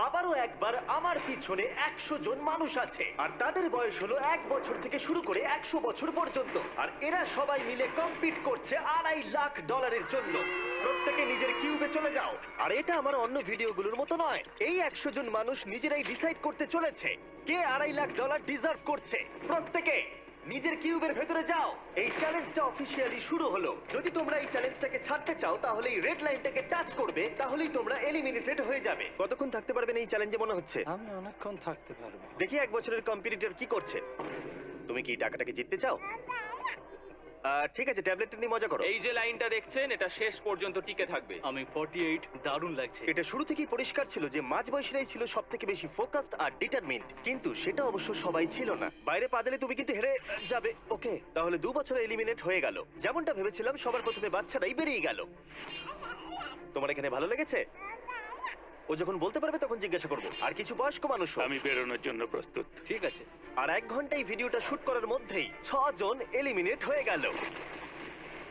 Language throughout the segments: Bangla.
আবারও একবার আমার পিছনে 100 জন মানুষ আছে আর তাদের বয়স হলো 1 বছর থেকে শুরু করে 100 বছর পর্যন্ত। আর এরা সবাই মিলে কম্পিট করছে $2.5 লাখ জন্য। প্রত্যেকে নিজের কিউবে চলে যাও। আর এটা আমার অন্য ভিডিওগুলোর মতো নয়, এই 100 জন মানুষ নিজেরাই ডিসাইড করতে চলেছে কে $2.5 লাখ ডিজার্ভ করছে। প্রত্যেকে নিজের কিউবের ভেতরে যাও। এই চ্যালেঞ্জটা অফিসিয়ালি শুরু হলো। যদি তোমরা এই চ্যালেঞ্জটাকে ছাড়তে চাও তাহলে এই রেড লাইনটাকে টাচ করবে, তাহলেই তোমরা এলিমিনেটেড হয়ে যাবে। কতক্ষণ থাকতে পারবেন এই চ্যালেঞ্জে মনে হচ্ছে? আমি অনেকক্ষণ থাকতে পারবো। দেখি 1 বছরের কম্পিটিটর কি করছে। তুমি কি টাকাটাকে জিততে চাও? ঠিক আছে, ট্যাবলেটটা নিয়ে মজা করো। এই যে লাইনটা দেখছেন এটা শেষ পর্যন্ত টিকে থাকবে। আমি 48, দারুণ লাগছে। এটা শুরু থেকেই পরিষ্কার ছিল যে মাঝবয়সীরাই ছিল সব থেকে বেশি ফোকাসড আর ডিটারমিন্ড, কিন্তু সেটা অবশ্য সবাই ছিল না। বাইরে পা দিলে তুমি কিন্তু হেরে যাবে। ওকে, তাহলে 2 বছরে এলিমিনেট হয়ে গেল। যেমনটা ভেবেছিলাম, সবার প্রথমে বাচ্চারাই বেরিয়ে গেল। তোমার এখানে ভালো লেগেছে? ও যখন বলতে পারবে তখন জিজ্ঞাসা করবো। আর কিছু বয়স্ক মানুষ। আমি বেরোনোর জন্য প্রস্তুত। ঠিক আছে। আর 1 ঘন্টায় ভিডিওটা শুট করার মধ্যেই 6 জন এলিমিনেট হয়ে গেল।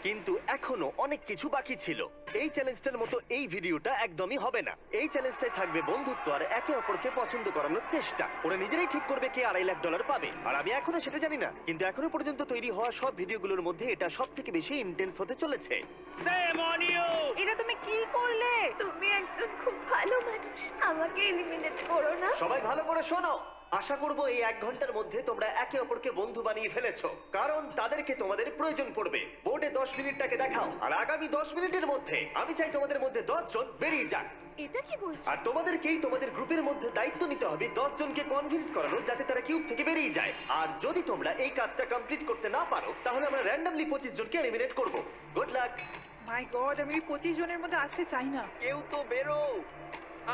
কিন্তু এখনো অনেক কিছু বাকি ছিল। এই চ্যালেঞ্জটার মতো এই ভিডিওটা একদমই হবে না। এই চ্যালেঞ্জটাই থাকবে বন্ধুত্ব আর একে অপরকে পছন্দ করানোর চেষ্টা। ওরা নিজেরাই ঠিক করবে কে $2.5 লাখ পাবে। আর আমি এখনো সেটা জানি না, কিন্তু এখনো পর্যন্ত তৈরি হওয়া সব ভিডিওগুলোর মধ্যে এটা সব থেকে বেশি ইন্টেন্স হতে চলেছে। এটা তুমি কি করলে? তুমি একজন খুব ভালো মানুষ, আমাকে এলিমিনেট করো না। সবাই ভালো করে শোনো। আশা করবো এই 1 ঘন্টার মধ্যে তোমরা একে অপরকে বন্ধু বানিয়ে ফেলেছো, কারণ তাদেরকে তোমাদের প্রয়োজন পড়বে। বোর্ডে 10 মিনিটটাকে দেখাও, আর আগামী 10 মিনিটের মধ্যে আমি চাই তোমাদের মধ্যে 10 জন বেরিয়ে যাক। এটা কি বলছো? আর তোমাদেরকেই তোমাদের গ্রুপের মধ্যে দায়িত্ব নিতে হবে 10 জনকে কনভিন্স করানোর, যাতে তারা কিউব থেকে বেরিয়ে যায়। আর যদি তোমরা এই কাজটা কমপ্লিট করতে না পারো, তাহলে আমরা র্যান্ডমলি 25 জনকে এলিমিনেট করব। Good luck. মাই গড, আমি 25 জনের মধ্যে আসতে চাই না। কেউ তো বেরো।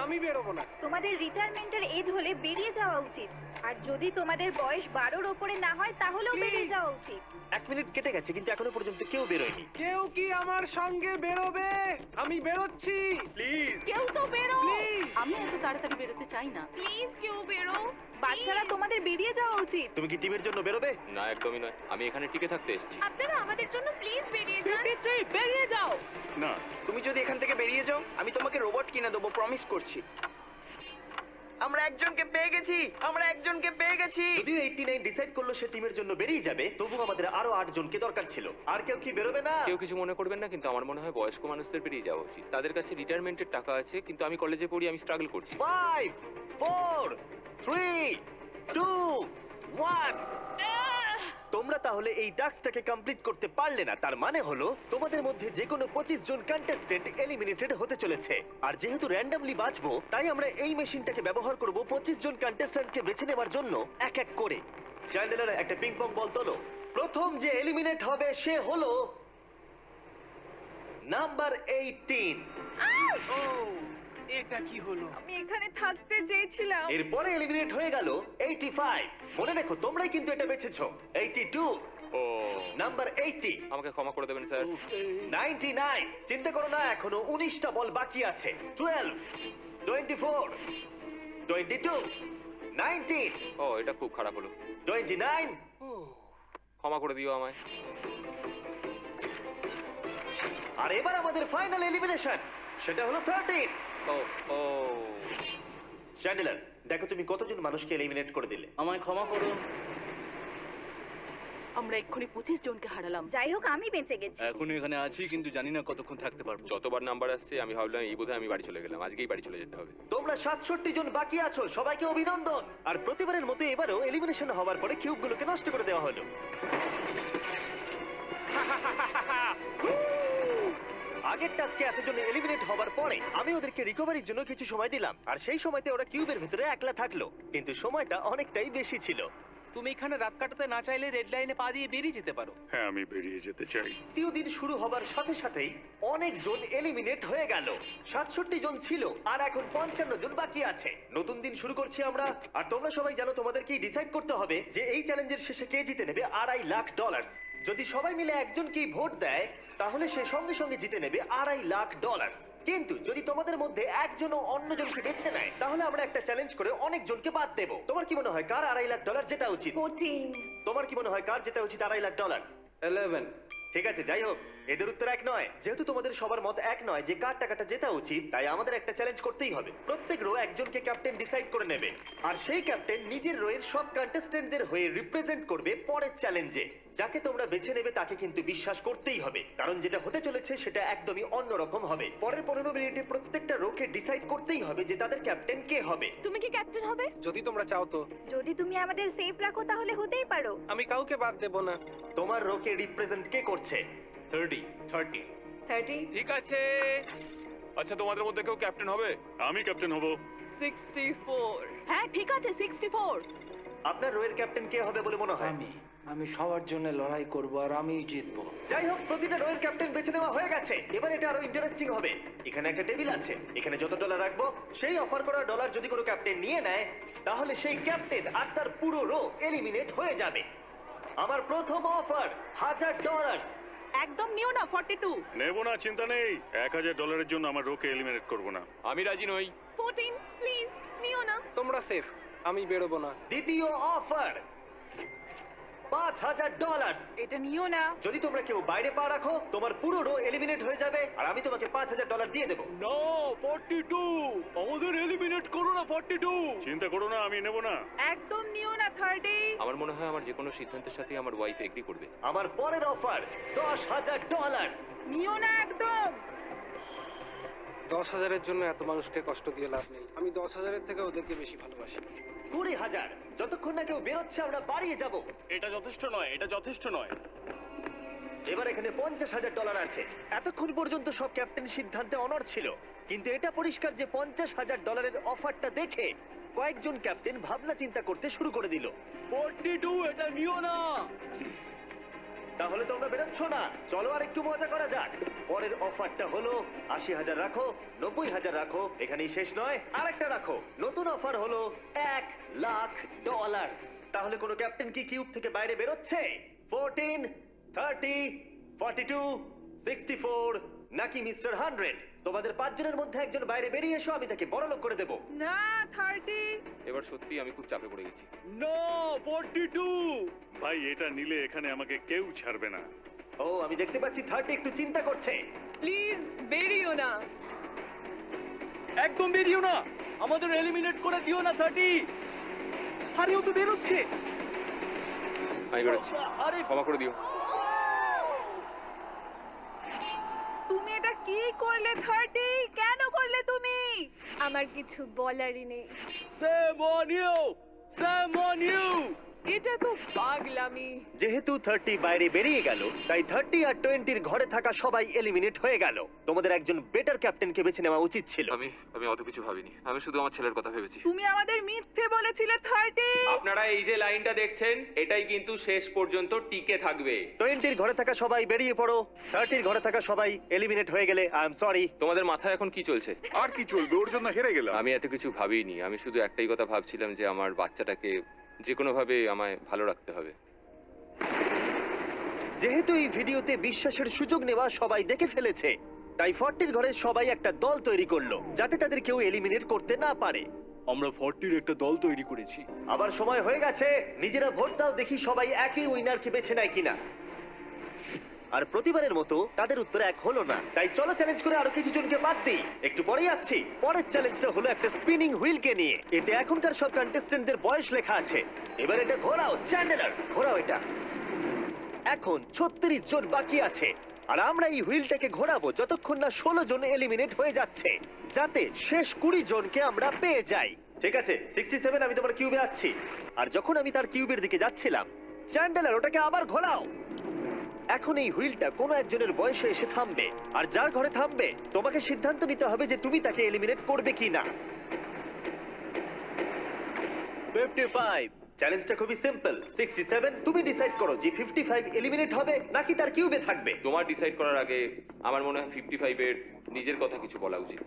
আমি বেরোবো না। তোমাদের রিটায়ারমেন্টের এজ হলে বেরিয়ে যাওয়া উচিত। আর যদি তোমাদের বয়স 12-র ওপরে না হয় তাহলেও বেরিয়ে যাওয়া উচিত। 1 মিনিট কেটে গেছে, কিন্তু এখনো পর্যন্ত কেউ বেরোয়নি। কেউ কি আমার সঙ্গে বেরোবে? আমি বেরোচ্ছি, প্লিজ। কেউ তো বেরো। আমি এত তাড়াতাড়ি বেরোতে চাই না। প্লিজ কেউ বেরো। বাচ্চারা, তোমাদের বেরিয়ে যাওয়া উচিত। তুমি কি টিমের জন্য বেরোবে? না, একদমই নয়, আমি এখানে টিকে থাকতে এসেছি। আপনারা আমাদের জন্য প্লিজ বেরিয়ে যান। 53, বেরিয়ে যাও। না, তুমি যদি এখান থেকে বেরিয়ে যাও, আমি তোমাকে রোবট কিনে দেবো, প্রমিস করছি। আমরা একজনকে পেয়ে গেছি, আমরা একজনকে পেয়ে গেছি। যদিও 89 ডিসাইড করলো সে টিমের জন্য বেরিয়ে যাবে, তবু আমাদের আরো 8 জনকে দরকার ছিল। আর কেউ কি বেরোবে না? কেউ কিছু মনে করবেন না, কিন্তু আমার মনে হয় বয়স্ক মানুষদের বেরিয়ে যাওয়া উচিত। তাদের কাছে রিটায়ারমেন্টের টাকা আছে, কিন্তু আমি কলেজে পড়ি, আমি স্ট্রাগল করছি। 5 4 3 2 1। তোমরা তাহলে এই টাস্কটাকে কমপ্লিট করতে পারলে না, তার মানে হলো তোমাদের মধ্যে যে কোনো 25 জন কন্টেস্টেন্ট এলিমিনেটেড হতে চলেছে। আর যেহেতু র্যান্ডমলি বাঁচবো, তাই আমরা এই মেশিনটাকে ব্যবহার করব 25 জন কন্টেস্টেন্টকে বেছে নেওয়ার জন্য এক এক করে। চ্যান্ডেলার, একটা পিং পং বল তোলো। প্রথম যে এলিমিনেট হবে সে হলো নাম্বার 18। এটা কি হলো? আমি এখানে থাকতে চেয়েছিলাম। এরপরে এলিমিনেট হয়ে গেল 85। মনে রেখো তোমরাই কিন্তু এটা বেছেছো। 82, ও, নাম্বার 80, আমাকে ক্ষমা করে দেবেন স্যার। 99। চিন্তা করো না, এখনো 19টা বল বাকি আছে। 12, 24, 22, 19, ও, এটা খুব খারাপ হলো। 29, ক্ষমা করে দিও আমায়। আর এবার আমাদের ফাইনাল এলিমিনেশন, সেটা হলো 13। ও ও, চ্যান্ডেলার, দেখো তুমি কতজন মানুষকে এলিমিনেট করে দিলে। আমায় ক্ষমা করো। আমরা এক্ষুনি 25 জনকে হারালাম। যাই হোক, আমি বেঁচে গেছি। এখনো এখানে আছি, কিন্তু জানি না কতক্ষণ থাকতে পারবো। যতবার নাম্বার আসছে আমি ভাবলাম এই বোধহয় আমি বাড়ি চলে গেলাম, আজকেই বাড়ি চলে যেতে হবে। তোমরা 67 জন বাকি আছো, সবাইকে অভিনন্দন। আর প্রতিবারের মতো এবারও এলিমিনেশন হওয়ার পরে কিউবগুলোকে নষ্ট করে দেওয়া হলো। আগের টাস্কে এতজন এলিমিনেট হবার পরে আমি ওদেরকে রিকভারির জন্য কিছু সময় দিলাম, আর সেই সময়তে ওরা কিউবের ভিতরে একলা থাকলো, কিন্তু সময়টা অনেকটাই বেশি ছিল। তুমি এখানে রাত কাটাতে না চাইলে রেড লাইনে পা দিয়ে বেরিয়ে যেতে পারো। হ্যাঁ, আমি বেরিয়ে যেতে চাই। তৃতীয় দিন শুরু হবার সাথে সাথেই অনেকজন এলিমিনেট হয়ে গেল। 67 জন ছিল, আর এখন 55 জন বাকি আছে। নতুন দিন শুরু করছি আমরা, আর তোমরা সবাই জানো তোমাদেরকেই ডিসাইড করতে হবে যে এই চ্যালেঞ্জের শেষে কে জিতে নেবে $2.5 লাখ। যদি সবাই মিলে একজনকেই ভোট দেয়, তাহলে সে সঙ্গে সঙ্গে জিতে নেবে $2.5 লাখ। কিন্তু যদি তোমাদের মধ্যে একজনও অন্যজনকে বেছে নেয়, তাহলে আমরা একটা চ্যালেঞ্জ করে অনেকজনকে বাদ দেবো। তোমার কি মনে হয় কার $2.5 লাখ জেতা উচিত? 14। তোমার কি মনে হয় কার জেতা উচিত $2.5 লাখ? 11। ঠিক আছে, যাই হোক, এদের উত্তর এক নয়। যেহেতু তোমাদের সবার মত এক নয় যে কার টাকাটা জেতা উচিত, তাই আমাদের একটা চ্যালেঞ্জ করতেই হবে। প্রত্যেক রো একজনকে ক্যাপ্টেন ডিসাইড করে নেবে, আর সেই ক্যাপ্টেন নিজের রোয়ের সব কন্টেস্টেন্টদের হয়ে রিপ্রেজেন্ট করবে পরের চ্যালেঞ্জে। যাকে তোমরা বেছে নেবে তাকে কিন্তু বিশ্বাস করতেই হবে, কারণ যেটা হতে চলেছে সেটা একদমই অন্যরকম হবে। পরের 15 মিনিটে প্রত্যেকটা রোকে ডিসাইড করতেই হবে যে তাদের ক্যাপ্টেন কে হবে। তুমি কি ক্যাপ্টেন হবে? যদি তোমরা চাও তো। যদি তুমি আমাদের সেফ রাখো তাহলে হতেই পারো। আমি কাউকে বাদ দেব না। তোমার রোকে রিপ্রেজেন্ট কে করছে? 30 ঠিক আছে। আচ্ছা, তোমাদের মধ্যে কেউ ক্যাপ্টেন হবে? আমি ক্যাপ্টেন হব। 64 হ্যাঁ ঠিক আছে 64। আপনার রোয়ের ক্যাপ্টেন কে হবে বলে মনে হয়? আমি সবার জন্য লড়াই করব আর আমিই জিতবো। যাই হোক, প্রতিটা রোয়ের ক্যাপ্টেন বেছে নেওয়া হয়ে গেছে। এবার এটা আরো ইন্টারেস্টিং হবে। এখানে একটা টেবিল আছে, এখানে যত ডলার রাখবো সেই অফার করা ডলার যদি কোনো ক্যাপ্টেন নিয়ে নেয়, তাহলে সেই ক্যাপ্টেন আর তার পুরো রো এলিমিনেট হয়ে যাবে। আমার প্রথম অফার $1000। একদম নিও না 42। নেব না, চিন্তা নেই। $1000 জন্য আমার রোকে এলিমিনেট করব না। আমি রাজি নই। 14 প্লিজ নিও না। তোমরা সেফ, আমি বেরোবো না। দ্বিতীয় অফার $5000। এটা নিও না। যদি তোমরা কেউ বাইরে পা রাখো, তোমার পুরো রো এলিমিনেট হয়ে যাবে, আর আমি তোমাকে $5000 দিয়ে দেবো। নো, 42 আমাদের এলিমিনেট করো না। 42 চিন্তা করো না, আমি নেব না। একদম নিও না 30। আমার মনে হয় আমার যে কোনো সিদ্ধান্তের সাথে আমার ওয়াইফ এগ্রি করবে। আমার পরের অফার $10000। নিও না একদম। 10,000-এর জন্য এত মানুষকে কষ্ট দিয়ে লাভ নেই। আমি 10,000-এর থেকে ওদেরকে বেশি ভালোবাসি। 20,000। যতক্ষণ না কেউ বেরোচ্ছে আমরা বাড়িয়ে যাব। এটা যথেষ্ট নয়, এটা যথেষ্ট নয়। এবার এখানে $50,000 আছে। এতক্ষণ পর্যন্ত সব ক্যাপ্টেন সিদ্ধান্তে অনড় ছিল, কিন্তু এটা পরিষ্কার যে $50,000-এর অফারটা দেখে কয়েকজন ক্যাপ্টেন ভাবনা চিন্তা করতে শুরু করে দিল। 42 এটা নিও না। তাহলে তোমরা বেরোচ্ছ না? চলো আর একটু মজা করা যাক। পরের অফারটা হলো 80,000 রাখো, 90,000 রাখো, এখানেই শেষ নয়, আরেকটা রাখো। নতুন অফার হলো $1,00,000। তাহলে কোনো ক্যাপ্টেন কি কিউব থেকে বাইরে বেরোচ্ছে? 14, 30, 42, 64 নাকি মিস্টার 100? তোমাদের 5 জনের মধ্যে একজন বাইরে বেরিয়ে এসো, আমি তাকে বড়লোক করে দেবো। না 30। এবার সত্যি আমি খুব চাপে পড়ে গেছি। নো, 42। ভাই, এটা নিলে এখানে আমাকে কেউ ছাড়বে না। ও, আমি দেখতে পাচ্ছি 30 একটু চিন্তা করছে। প্লিজ বেরিও না। একদম বেরিও না, আমাদের এলিমিনেট করে দিও না। 30 আরে ও তো বেরোচ্ছে। আমি বেরোচ্ছি, ক্ষমা করে দিও। তুমি এটা কি করলে 30? কেন করলে তুমি? আমার কিছু বলারই নেই। Shame on you! Shame on you! এটা তো পাগলামি। যেহেতু 30 বাইরে বেরিয়ে গেল, তাই 30 আর 20-র ঘরে থাকা সবাই এলিমিনেট হয়ে গেল। তোমাদের একজন বেটার ক্যাপ্টেনকে বেছে নেওয়া উচিত ছিল। আমি অত কিছু ভাবিনি, আমি শুধু আমার ছেলের কথা ভেবেছি। তুমি আমাদের মিথ্যে বলেছিলে 30। আপনারা এই যে লাইনটা দেখছেন, এটাই কিন্তু শেষ পর্যন্ত টিকে থাকবে। 20-র ঘরে থাকা সবাই বেরিয়ে পড়ো। 30-র ঘরে থাকা সবাই এলিমিনেট হয়ে গেলে আই এম সরি। তোমাদের মাথায় এখন কি চলছে? আর কি চলবে, ওর জন্য হেরে গেলাম। আমি এত কিছু ভাবিনি, আমি শুধু একটাই কথা ভাবছিলাম যে আমার বাচ্চাটাকে যে কোনোভাবে আমায় ভালো রাখতে হবে। যেহেতু এই ভিডিওতে বিশ্বাসের সুযোগ নেওয়া সবাই দেখে ফেলেছে, তাই 40-র ঘরের সবাই একটা দল তৈরি করলো যাতে তাদের কেউ এলিমিনেট করতে না পারে। আমরা 40-র একটা দল তৈরি করেছি। আবার সময় হয়ে গেছে, নিজেরা ভোট দাও, দেখি সবাই একই উইনারকে বেছে নেয় কিনা। আর প্রতিবারের মতো তাদের উত্তর এক হলো না, তাই চলো চ্যালেঞ্জ করে আরো কিছু জনকে বাদ দিই। একটু পরেই আসছি। পরের চ্যালেঞ্জটা হলো একটা স্পিনিং হুইলকে নিয়ে। এতে এখনকার সব কন্টেস্টেন্টদের বয়স লেখা আছে। এবার এটা ঘোরাও, চ্যান্ডেলার ঘোরাও এটা। এখন 36 জন বাকি আছে, আর আমরা এই হুইলটাকে ঘোরাবো যতক্ষণ না 16 জন এলিমিনেট হয়ে যাচ্ছে, যাতে শেষ 20 জনকে আমরা পেয়ে যাই। ঠিক আছে, 67, আমি তোমার কিউবে আসছি। আর যখন আমি তার কিউবের দিকে যাচ্ছিলাম, চ্যান্ডেলার ওটাকে আবার ঘোরাও। এখন এই হুইলটা কোনো একজনের বয়সে এসে থামবে, আর যার ঘরে থামবে তোমাকে সিদ্ধান্ত নিতে হবে যে তুমি তাকে এলিমিনেট করবে কিনা। 55। চ্যালেঞ্জটা খুবই সিম্পল। 67, তুমি ডিসাইড করো যে 55 এলিমিনেট হবে নাকি তার কিউবে থাকবে। তোমার ডিসাইড করার আগে আমার মনে হয় 55-এর নিজের কথা কিছু বলা উচিত।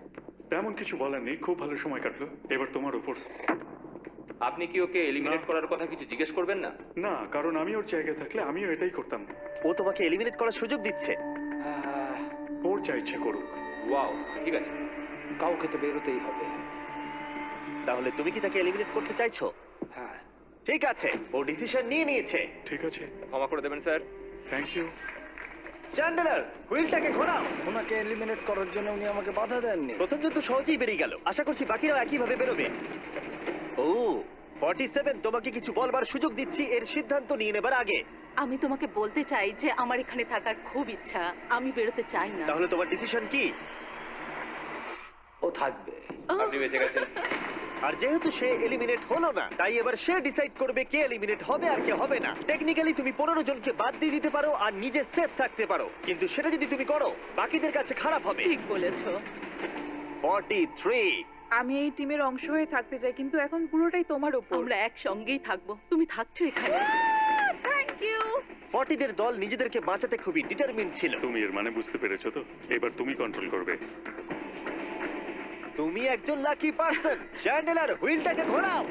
তেমন কিছু বলার নেই, খুব ভালো সময় কাটলো। এবার তোমার উপর। আপনি কি ওকে এলিমিনেট করার কথা কিছু জিজ্ঞেস করবেন না? না, কারণ আমি ওর জায়গায় থাকলে আমিও এটাই করতাম। ও তোমাকে এলিমিনেট করার সুযোগ দিচ্ছে। ওর যা ইচ্ছে করুক। ওয়াও, ঠিক আছে। কাউকে তো বেরোতেই হবে। তাহলে তুমি কি তাকে এলিমিনেট করতে চাইছো? হ্যাঁ। ঠিক আছে, ও ডিসিশন নিয়ে নিয়েছে। ঠিক আছে, ক্ষমা করে দেবেন স্যার। Thank you. চ্যান্ডেলার হুইলটাকে ঘোরাও। ওনাকে এলিমিনেট করার জন্য উনি আমাকে বাধা দেননি। প্রথম জন তো সহজেই বেরিয়ে গেল, আশা করছি বাকিরাও একইভাবে বেরোবে। ও 47, তোমাকে কিছু বলবার সুযোগ দিচ্ছি এর সিদ্ধান্ত নিয়ে নেবার আগে। আমি তোমাকে বলতে চাই যে আমার এখানে থাকার খুব ইচ্ছা, আমি বেরোতে চাই না। তাহলে তোমার ডিসিশন কি? ও থাকবে। আপনি বেঁচে গেছেন। আর যেহেতু সে এলিমিনেট হলো না, তাই এবার সে ডিসাইড করবে কে এলিমিনেট হবে আর কে হবে না। টেকনিক্যালি তুমি 15 জনকে বাদ দিয়ে দিতে পারো আর নিজে সেফ থাকতে পারো, কিন্তু সেটা যদি তুমি করো বাকিদের কাছে খারাপ হবে। ঠিক বলেছো। 43। আমি এই টিমের অংশ হয়ে থাকতে চাই, কিন্তু এখন পুরোটাই তোমার উপর। আমরা একসঙ্গেই থাকবো, তুমি থাকছো এখানে। Thank you. 40 দের দল নিজেদেরকে বাঁচাতে খুবই ডিটারমিন ছিল। তুমি এর মানে বুঝতে পেরেছো তো? এবার তুমি কন্ট্রোল করবে। তুমি একজন লাকি পারসন। চ্যান্ডেলার হুইলটাকে ঘোরাও।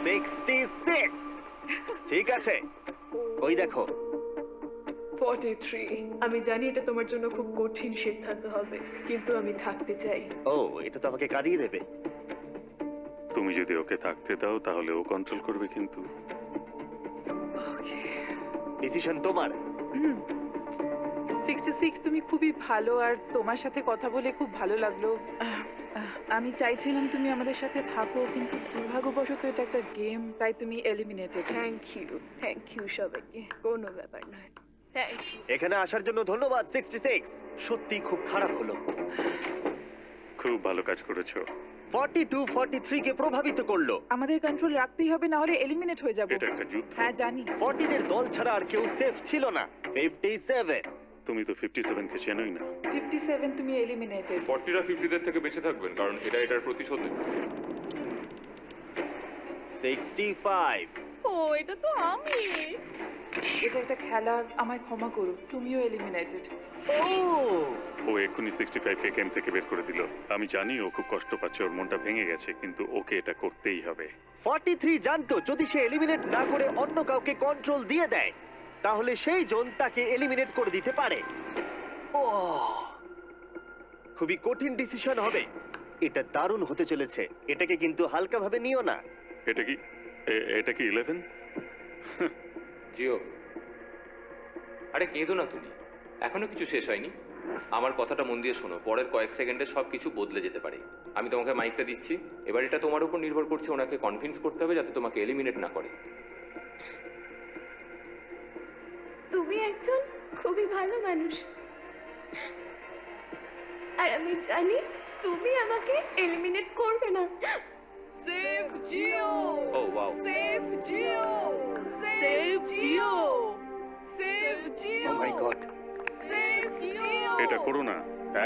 66। ঠিক আছে, ওই দেখো। 43। আমি জানি এটা তোমার জন্য খুব কঠিন সিদ্ধান্ত হবে, কিন্তু আমি থাকতে চাই। ও, এটা তো আমাকে কাঁদিয়ে দেবে। তুমি যদি ওকে থাকতে দাও তাহলে ও কন্ট্রোল করবে, কিন্তু ডিসিশন তোমার। 66, তুমি খুবই ভালো আর তোমার সাথে কথা বলে খুব ভালো লাগলো। আমি চাইছিলাম তুমি আমাদের সাথে থাকো, কিন্তু দুর্ভাগ্যবশত এটা একটা গেম, তাই তুমি এলিমিনেটেড। থ্যাংক ইউ সবাইকে, কোনো ব্যাপার নয়। Thank you. এখানে আসার জন্য ধন্যবাদ 66। সত্যি খুব খারাপ হলো। খুব ভালো কাজ করেছো। 42 43 কে প্রভাবিত করলো। আমাদের কন্ট্রোল রাখতেই হবে, না হলে এলিমিনেট হয়ে যাব। এটা একটা যুদ্ধ। হ্যাঁ জানি। 40 দের দল ছাড়া আর কেউ সেফ ছিল না। 57। তুমি তো 57 কে চেনোই না। 57, তুমি এলিমিনেটেড। 40রা 50দের থেকে বেঁচে থাকবেন, কারণ এটা এটার প্রতিশোধ নেবে। 65। ও, এটা তো আমি। এটা একটা খেলা, আমায় ক্ষমা করো, তুমিও এলিমিনেটেড। ও এক্ষুনি 65 কে গেম থেকে বের করে দিল। আমি জানি ও খুব কষ্ট পাচ্ছে, ওর মনটা ভেঙে গেছে, কিন্তু ওকে এটা করতেই হবে। 43 জানতো যদি সে এলিমিনেট না করে অন্য কাউকে কন্ট্রোল দিয়ে দেয়, তাহলে সেই জন তাকে এলিমিনেট করে দিতে পারে। ও, খুবই কঠিন ডিসিশন হবে। এটা দারুণ হতে চলেছে। এটাকে কিন্তু হালকাভাবে নিও না। এটা কি 11? জিও, আরে কেঁদো না তুমি, এখনো কিছু শেষ হয়নি। আমার কথাটা মন দিয়ে শোনো, পরের কয়েক সেকেন্ডে সবকিছু বদলে যেতে পারে। আমি তোমাকে মাইকটা দিচ্ছি, এবার এটা তোমার উপর নির্ভর করছে ওনাকে কনভিন্স করতে হবে যাতে তোমাকে এলিমিনেট না করে। তুমি একজন খুবই ভালো মানুষ, আর আমি জানি তুমি আমাকে এলিমিনেট করবে না। সেভ জিও। ও ওয়াও, সেভ জিও। সেভ জিও। সেভ ও জিও। My god. সেভ জিও। এটা করো না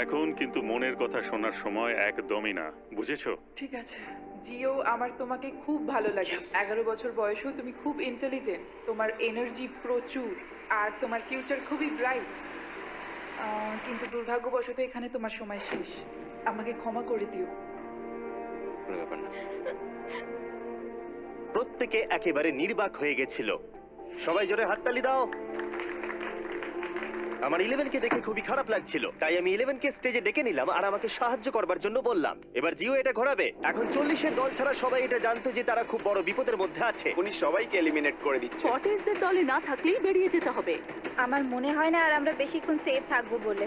এখন, কিন্তু মনের কথা শোনার সময় একদমই না, বুঝেছো? ঠিক আছে জিও, আমার তোমাকে খুব ভালো লাগে। 11 বছর বয়সেও তুমি খুব ইন্টেলিজেন্ট, তোমার এনার্জি প্রচুর, আর তোমার ফিউচার খুবই ব্রাইট। কিন্তু দুর্ভাগ্যবশত এখানে তোমার সময় শেষ। আমাকে ক্ষমা করে দিও। কোনো ব্যাপার না। প্রত্যেকে একেবারে নির্বাক হয়ে গেছিল। সবাই জোরে হাততালি দাও। আমার 11 কে দেখে খুবই খারাপ লাগছিল, তাই আমি 11 কে স্টেজে ডেকে নিলাম আর আমাকে সাহায্য করবার জন্য বললাম। এবার জিও এটা ঘোরাবে। এখন 40 এর দল ছাড়া সবাই এটা জানতো যে তারা খুব বড় বিপদের মধ্যে আছে। উনি সবাইকে এলিমিনেট করে দিচ্ছে। 40দের দলে না থাকলেই বেরিয়ে যেতে হবে। আমার মনে হয় না আর আমরা বেশিক্ষণ সেফ থাকবো বলে।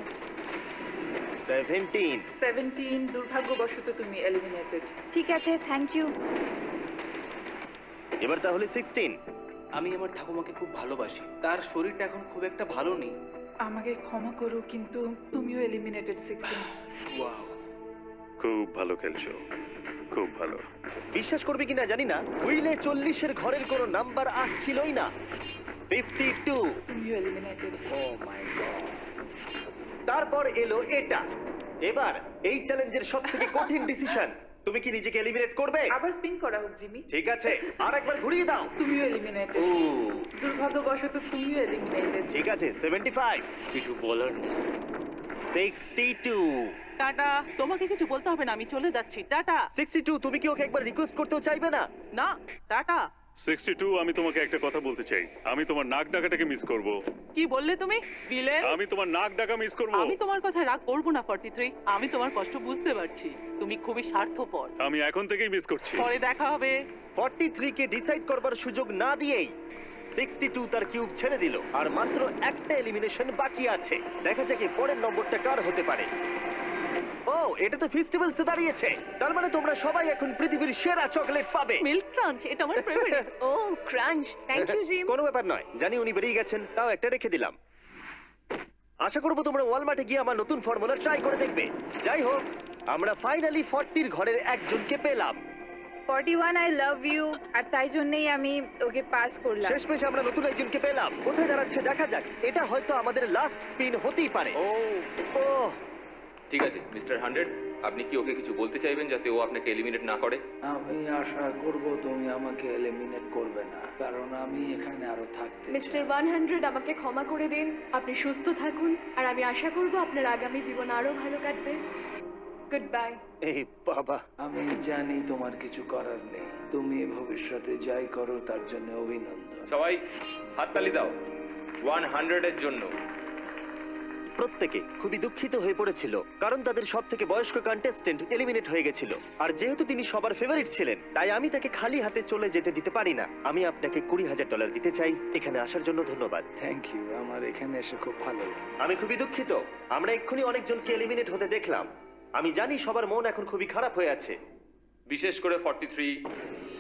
17। দুর্ভাগ্যবশত তুমি এলিমিনেটেড। ঠিক আছে, থ্যাংক ইউ। এবার তাহলে 16। আমি আমার ঠাকুমাকে খুব ভালোবাসি, তার শরীরটা এখন খুব একটা ভালো নেই। আমাকে ক্ষমা করো, কিন্তু তুমিও এলিমিনেটেড 16। ওয়াও, খুব ভালো খেলছো, খুব ভালো। বিশ্বাস করবে কিনা জানি না, হুইলে 40 এর ঘরের কোনো নাম্বার আসছিলই না। 52। তুমিও এলিমিনেটেড। O my god. তারপর এলো এটা। এবার এই চ্যালেঞ্জের সবথেকে কঠিন ডিসিশন। তুমি কি নিজেকে এলিমিনেট করবে? আবার স্পিন করা হোক জিমি। ঠিক আছে, আরেকবার ঘুরিয়ে দাও। তুমিও এলিমিনেটেড। ও, দুর্ভাগ্যবশত তুমিও এলিমিনেটেড। ঠিক আছে, 75। কিছু বলার নেই। 62। টাটা, তোমাকে কিছু বলতে হবে না, আমি চলে যাচ্ছি। টাটা। 62, তুমি কি ওকে একবার রিকোয়েস্ট করতেও চাইবে না? না, টাটা। 62, আমি তোমাকে একটা কথা বলতে চাই। আমি তোমার নাক ডাকাটাকে মিস করব। কি বললে তুমি? ভিলেন? আমি তোমার নাক ডাকা মিস করব। আমি তোমার কথা রাগ করব না 43। আমি তোমার কষ্ট বুঝতে পারছি, তুমি খুবই স্বার্থপর। আমি এখন থেকেই মিস করছি। পরে দেখা হবে। 43 কে ডিসাইড করবার সুযোগ না দিয়েই 62 তার কিউব ছেড়ে দিল আর মাত্র একটা এলিমিনেশন বাকি আছে। দেখা যাক এর পরের নম্বরটা কার হতে পারে। ও, এটা তো ফেস্টিভ্যালসে দাঁড়িয়েছে। তার মানে তোমরা সবাই এখন পৃথিবীর সেরা চকলেট পাবে। মিল্ক ক্রাঞ্চ এটা আমার ফেভারিট। ও ক্রাঞ্চ, থ্যাংক ইউ জিম। কোনো ব্যাপার নয়, জানি উনি বেরিয়ে গেছেন, তাও একটা রেখে দিলাম। আশা করবো তোমরা ওয়ালমার্টে গিয়ে আমার নতুন ফর্মুলা ট্রাই করে দেখবে। যাই হোক, আমরা ফাইনালি 40 ঘরের একজনকে পেলাম। 41 আই লাভ ইউ, আর তাই জন্যই আমি ওকে পাস করলাম। শেষমেশ আমরা নতুন একজনকে পেলাম। কোথায় দাঁড়াচ্ছে দেখা যাক। এটা হয়তো আমাদের লাস্ট স্পিন হতেই পারে। ও ও, ঠিক আছে মিস্টার 100, আপনি কি ওকে কিছু বলতে চাইবেন যাতে ও আপনাকে এলিমিনেট না করে? আমি আশা করব তুমি আমাকে এলিমিনেট করবে না, কারণ আমি এখানে আরো থাকতে মিস্টার চাই। 100, আমাকে ক্ষমা করে দিন। আপনি সুস্থ থাকুন, আর আমি আশা করব আপনার আগামী জীবন আরো ভালো কাটবে। Good bye. এই বাবা, আমি জানি তোমার কিছু করার নেই। তুমি ভবিষ্যতে যাই করো তার জন্য অভিনন্দন। সবাই হাততালি দাও 100 এর জন্য। প্রত্যেকে খুবই দুঃখিত হয়ে পড়েছিল কারণ তাদের সব থেকে বয়স্ক কন্টেস্টেন্ট এলিমিনেট হয়ে গেছিল। আর যেহেতু তিনি সবার ফেভারিট ছিলেন, তাই আমি তাকে খালি হাতে চলে যেতে দিতে পারি না। আমি আপনাকে $20,000 দিতে চাই। এখানে আসার জন্য ধন্যবাদ। থ্যাংক ইউ, আমার এখানে এসে খুব ভালো লাগে। আমি খুবই দুঃখিত, আমরা এক্ষুনি অনেকজনকে এলিমিনেট হতে দেখলাম। আমি জানি সবার মন এখন খুবই খারাপ হয়ে আছে। বিশেষ করে 43।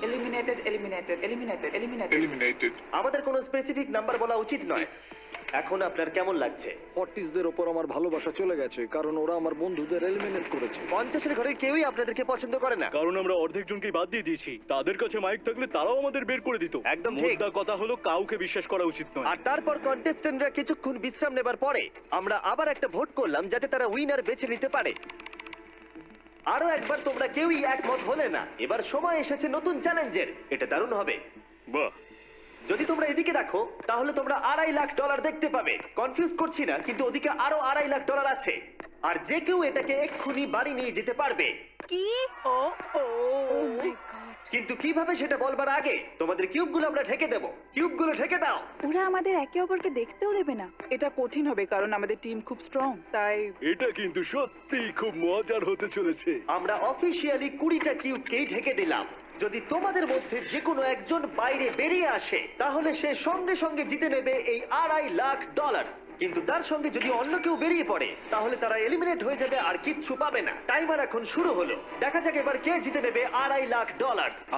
Eliminated, eliminated, eliminated, eliminated. আমাদের কোনো স্পেসিফিক নাম্বার বলা উচিত নয়। এখন আপনার কেমন লাগছে? 40দের ওপর আমার ভালোবাসা চলে গেছে, কারণ ওরা আমার বন্ধুদের এলিমিনেট করেছে। 50-এর ঘরে কেউই আপনাদেরকে পছন্দ করে না। কারণ আমরা অর্ধেক জনকেই বাদ দিয়ে দিয়েছি। তাদের কাছে মাইক থাকলে তারাও আমাদের বের করে দিত। একদম ঠিক। মোদ্দা কথা হলো কাউকে বিশ্বাস করা উচিত নয়। আর তারপর কন্টেস্টেন্টরা কিছুক্ষণ বিশ্রাম নেবার পরে আমরা আবার একটা ভোট করলাম যাতে তারা উইনার বেছে নিতে পারে। আরো একবার তোমরা কেউই একমত হলে না। এবার সময় এসেছে নতুন চ্যালেঞ্জের। এটা দারুণ হবে। বাহ, যদি তোমরা এদিকে দেখো তাহলে তোমরা $2.5 লাখ দেখতে পাবে। কনফিউজ করছি না, কিন্তু ওদিকে আরো $2.5 লাখ আছে। আর যে কেউ এটাকে এক্ষুনি বাড়ি নিয়ে যেতে পারবে। কি? ও ও ও মাই গড। কিন্তু কিভাবে সেটা বলবার আগে তোমাদের কিউবগুলো আমরা ঢেকে দেবো। কিউবগুলো ঢেকে দাও। ওরা আমাদের একে অপরকে দেখতেও দেবে না। এটা কঠিন হবে কারণ আমাদের টিম খুব স্ট্রং, তাই এটা কিন্তু সত্যি খুব মজার হতে চলেছে। আমরা অফিসিয়ালি 20টা কিউবকেই ঢেকে দিলাম। যদি তোমাদের মধ্যে যে কোনো একজন বাইরে বেরিয়ে আসে তাহলে সে সঙ্গে সঙ্গে জিতে নেবে এই $2.5 লাখ। কিন্তু তার সঙ্গে যদি অন্য কেউ বেরিয়ে পড়ে তাহলে তারা এলিমিনেট হয়ে যাবে আর কিচ্ছু পাবে না। টাইমার এখন শুরু হলো। দেখা যাক এবার কে জিতে নেবে $2.5 লাখ।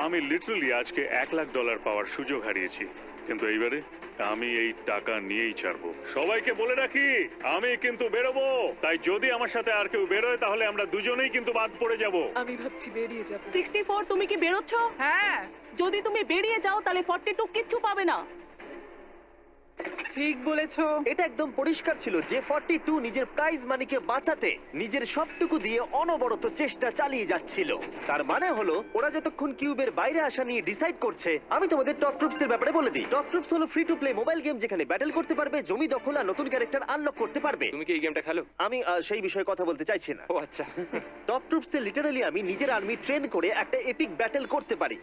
আমি লিটারালি আজকে $1,00,000 পাওয়ার সুযোগ হারিয়েছি, কিন্তু এইবারে আমি এই টাকা নিয়েই ছাড়বো। সবাইকে বলে রাখি, আমি কিন্তু বেরোবো। তাই যদি আমার সাথে আর কেউ বেরোয় তাহলে আমরা দুজনেই কিন্তু বাদ পড়ে যাব। আমি ভাবছি বেরিয়ে যাব। 64 তুমি কি বেরোচ্ছ? হ্যাঁ, যদি তুমি বেরিয়ে যাও তাহলে 42 কিচ্ছু পাবে না। ঠিক বলেছো। এটা একদম পরিষ্কার ছিল যে 42 নিজের প্রাইজ মানিকে বাঁচাতে নিজের সবটুকু দিয়ে অনবরত চেষ্টা চালিয়ে যাচ্ছিল। তার মানে হলো ওরা যতক্ষণ কিউবের বাইরে আসা নিয়ে ডিসাইড করছে। আমি তোমাদের টপ ট্রুপস এর ব্যাপারে বলে দিই। টপ ট্রুপস হলো free to play mobile game যেখানে ব্যাটল করতে পারবে, জমি দখল আর নতুন ক্যারেক্টার আনলক করতে পারবে। তুমি কি এই গেমটা খেলো? আমি সেই বিষয়ে কথা বলতে চাইছি না। ও আচ্ছা। টপ ট্রুপসে লিটারালি আমি নিজের আর্মি ট্রেন করে একটা এপিক ব্যাটল করতে পারি।